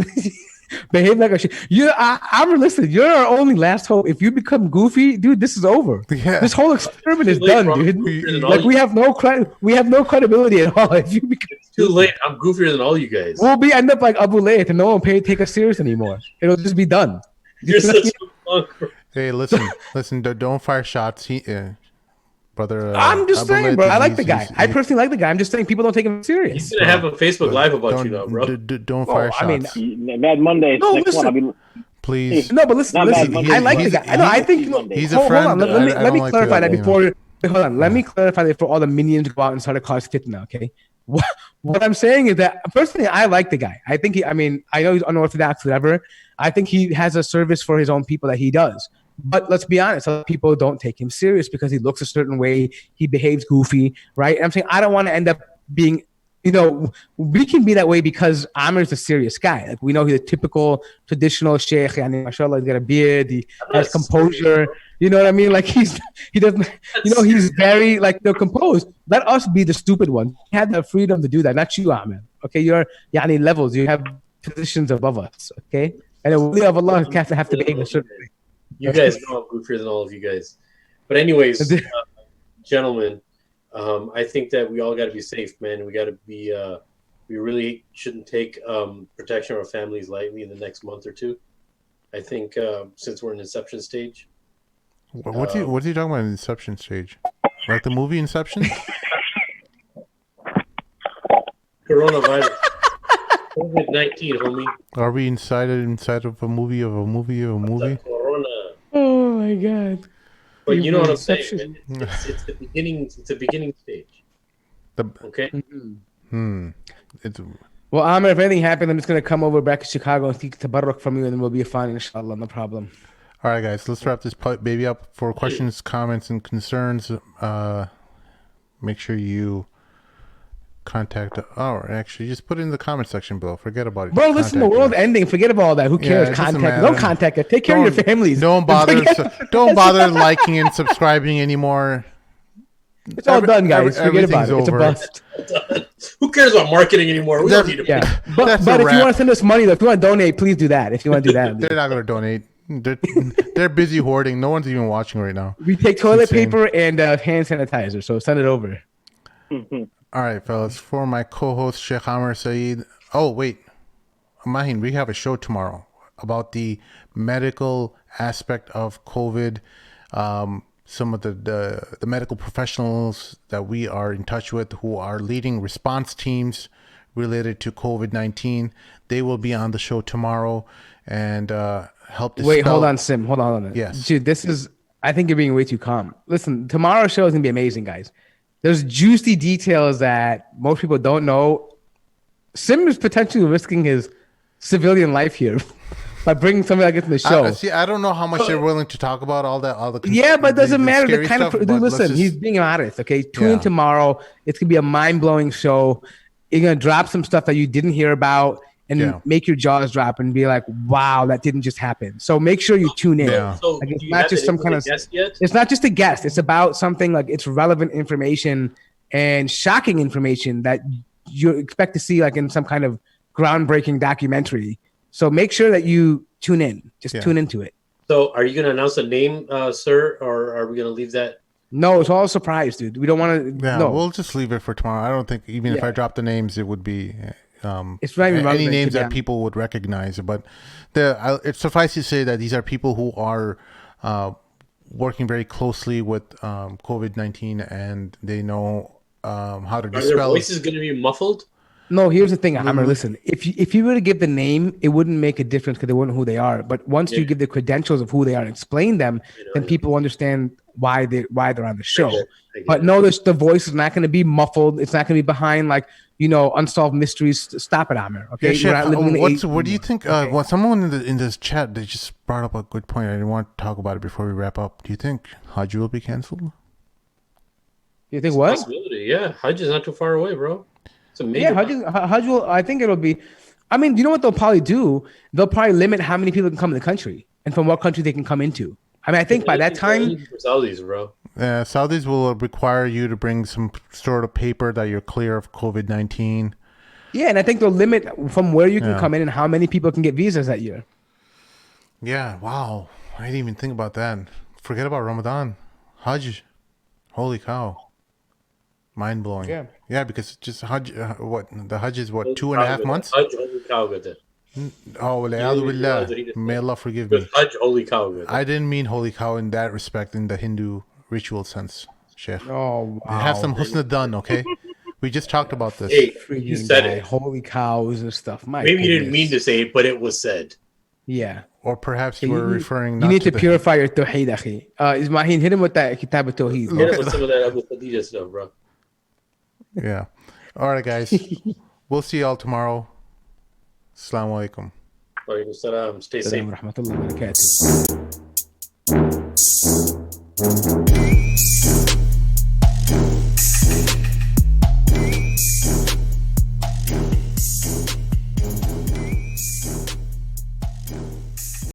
Behave like a shit. I'm listen. You're our only last hope. If you become goofy, dude, this is over. Yeah. This whole experiment is done, dude. Like we have no credibility at all. If you become it's too late. I'm goofier than all you guys. We'll end up like Abu Layth and no one will take us serious anymore. It'll just be done. You're such a punk. Hey, listen. Don't fire shots. Brother, I'm just saying, bro. I like the guy. I personally like the guy. I'm just saying people don't take him serious. He's gonna have a Facebook Live about you now, bro. Don't fire shots. Bad Monday. No, next listen. one. Please. No, but listen. I like the guy. I think he's a friend. Hold on. Let me clarify that before. Hold on. Let me clarify that before all the minions go out and start to cause fitna. Okay. What I'm saying is that personally, I like the guy. I think I know he's unorthodox, whatever. I think he has a service for his own people that he does. But let's be honest, other people don't take him serious because he looks a certain way. He behaves goofy, right? And I'm saying I don't want to end up being, we can be that way because Amir's a serious guy. Like we know he's a typical traditional sheikh. Mashallah, he's got a beard. He has composure. You know what I mean? Like he doesn't, he's very composed. Let us be the stupid one. We have the freedom to do that, not you, Amir. Okay, you're levels. You have positions above us. Okay, and the wali of Allah have to behave a certain way. You guys know I'm goofier than all of you guys. But anyways, gentlemen, I think that we all got to be safe, man. We got to be. We really shouldn't take protection of our families lightly in the next month or two. I think since we're in inception stage. What's he talking about in inception stage? Like the movie Inception? Coronavirus. COVID-19, homie. Are we inside of a movie? Corona. Oh my God! But you know what I'm saying? It's the beginning. It's the beginning stage. Okay. Well, Amir, if anything happens, I'm just gonna come over back to Chicago and seek tabarruk from you, and then we'll be fine, inshallah, no problem. All right, guys, let's wrap this baby up. For questions, comments, and concerns, make sure you contact. Actually, just put it in the comment section below. Forget about it. Bro, listen, the world's ending. Forget about all that. Who cares? Don't contact us. Take care of your families. Don't bother liking and subscribing anymore. It's all done, guys. Forget about it. It's a bust. Who cares about marketing anymore? We don't need to. Yeah, but if you want to send us money, though, if you want to donate, please do that. If you want to do that, they're not going to donate. They're busy hoarding. No one's even watching right now. We take toilet paper and hand sanitizer, so send it over. All right, fellas. For my co-host Sheikh Amr Saeed. Oh wait, Mahin, we have a show tomorrow about the medical aspect of COVID. Some of the medical professionals that we are in touch with who are leading response teams related to COVID-19. They will be on the show tomorrow and help dispel. Wait, hold on, Sim. Hold on. Yes. Dude, I think you're being way too calm. Listen, tomorrow's show is going to be amazing, guys. There's juicy details that most people don't know. Sim is potentially risking his civilian life here by bringing somebody like this to the show. I don't know how much they're willing to talk about all the. Yeah, but it doesn't matter. The kind stuff, of dude, listen, he's being honest. Okay, tune in Yeah. tomorrow. It's gonna be a mind blowing show. You're gonna drop some stuff that you didn't hear about and make your jaws drop and be like, "Wow, that didn't just happen." So make sure you tune in. Yeah. So Like, do it's you not have just that some kind of. guest yet? It's not just a guest. It's about something like it's relevant information and shocking information that you expect to see like in some kind of groundbreaking documentary. So make sure that you tune in. Just tune into it. So are you going to announce a name, sir, or are we going to leave that? No, it's all a surprise, dude. We don't want to. Yeah, no, we'll just leave it for tomorrow. I don't think even if I drop the names, it would be it's not even any relevant, names to be that people would recognize. But it's suffice to say that these are people who are working very closely with COVID-19, and they know how to Are their dispel. voices going to be muffled? No, here's the thing, Hammer. Listen, if you were to give the name, it wouldn't make a difference because they wouldn't know who they are. But once you give the credentials of who they are and explain them, then people understand why they're on the show. But no, the voice is not going to be muffled. It's not going to be behind unsolved mysteries. Stop it, Hammer. Okay. Yeah, what do you think? Well, someone in this chat, they just brought up a good point. I didn't want to talk about it before we wrap up. Do you think Hajj will be canceled? You think what? Possibility, yeah. Hajj is not too far away, bro. It's amazing. Yeah, Hajj will. I think it'll be. I mean, you know what they'll probably do? They'll probably limit how many people can come in the country and from what country they can come into. I mean, I think by that time, for Saudis, bro. Saudis will require you to bring some sort of paper that you're clear of COVID-19. Yeah, and I think they'll limit from where you can come in and how many people can get visas that year. Yeah, wow. I didn't even think about that. Forget about Ramadan. Hajj. Holy cow. Mind blowing. Yeah, because just Hajj, the Hajj is 2.5 months? Hajj, holy cow, with it. Oh, may Allah forgive me. Hajj, holy cow. With it. I didn't mean holy cow in that respect, in the Hindu ritual sense, Sheikh. Oh, wow. Have some husna done, okay? We just talked about this. Hey, you said it. Holy cows and stuff. Maybe you didn't mean to say it, but it was said. Yeah. Or perhaps you were referring. You need to purify your tawheed, akhi. Ismahin, hit him with that kitab of tawheed. Hit him with some of that Abu Khadija stuff, bro. Yeah. All right, guys. We'll see y'all tomorrow. Assalamu alaikum. Walaikum salam. Stay safe. Rahmatullahi wa barakatuh.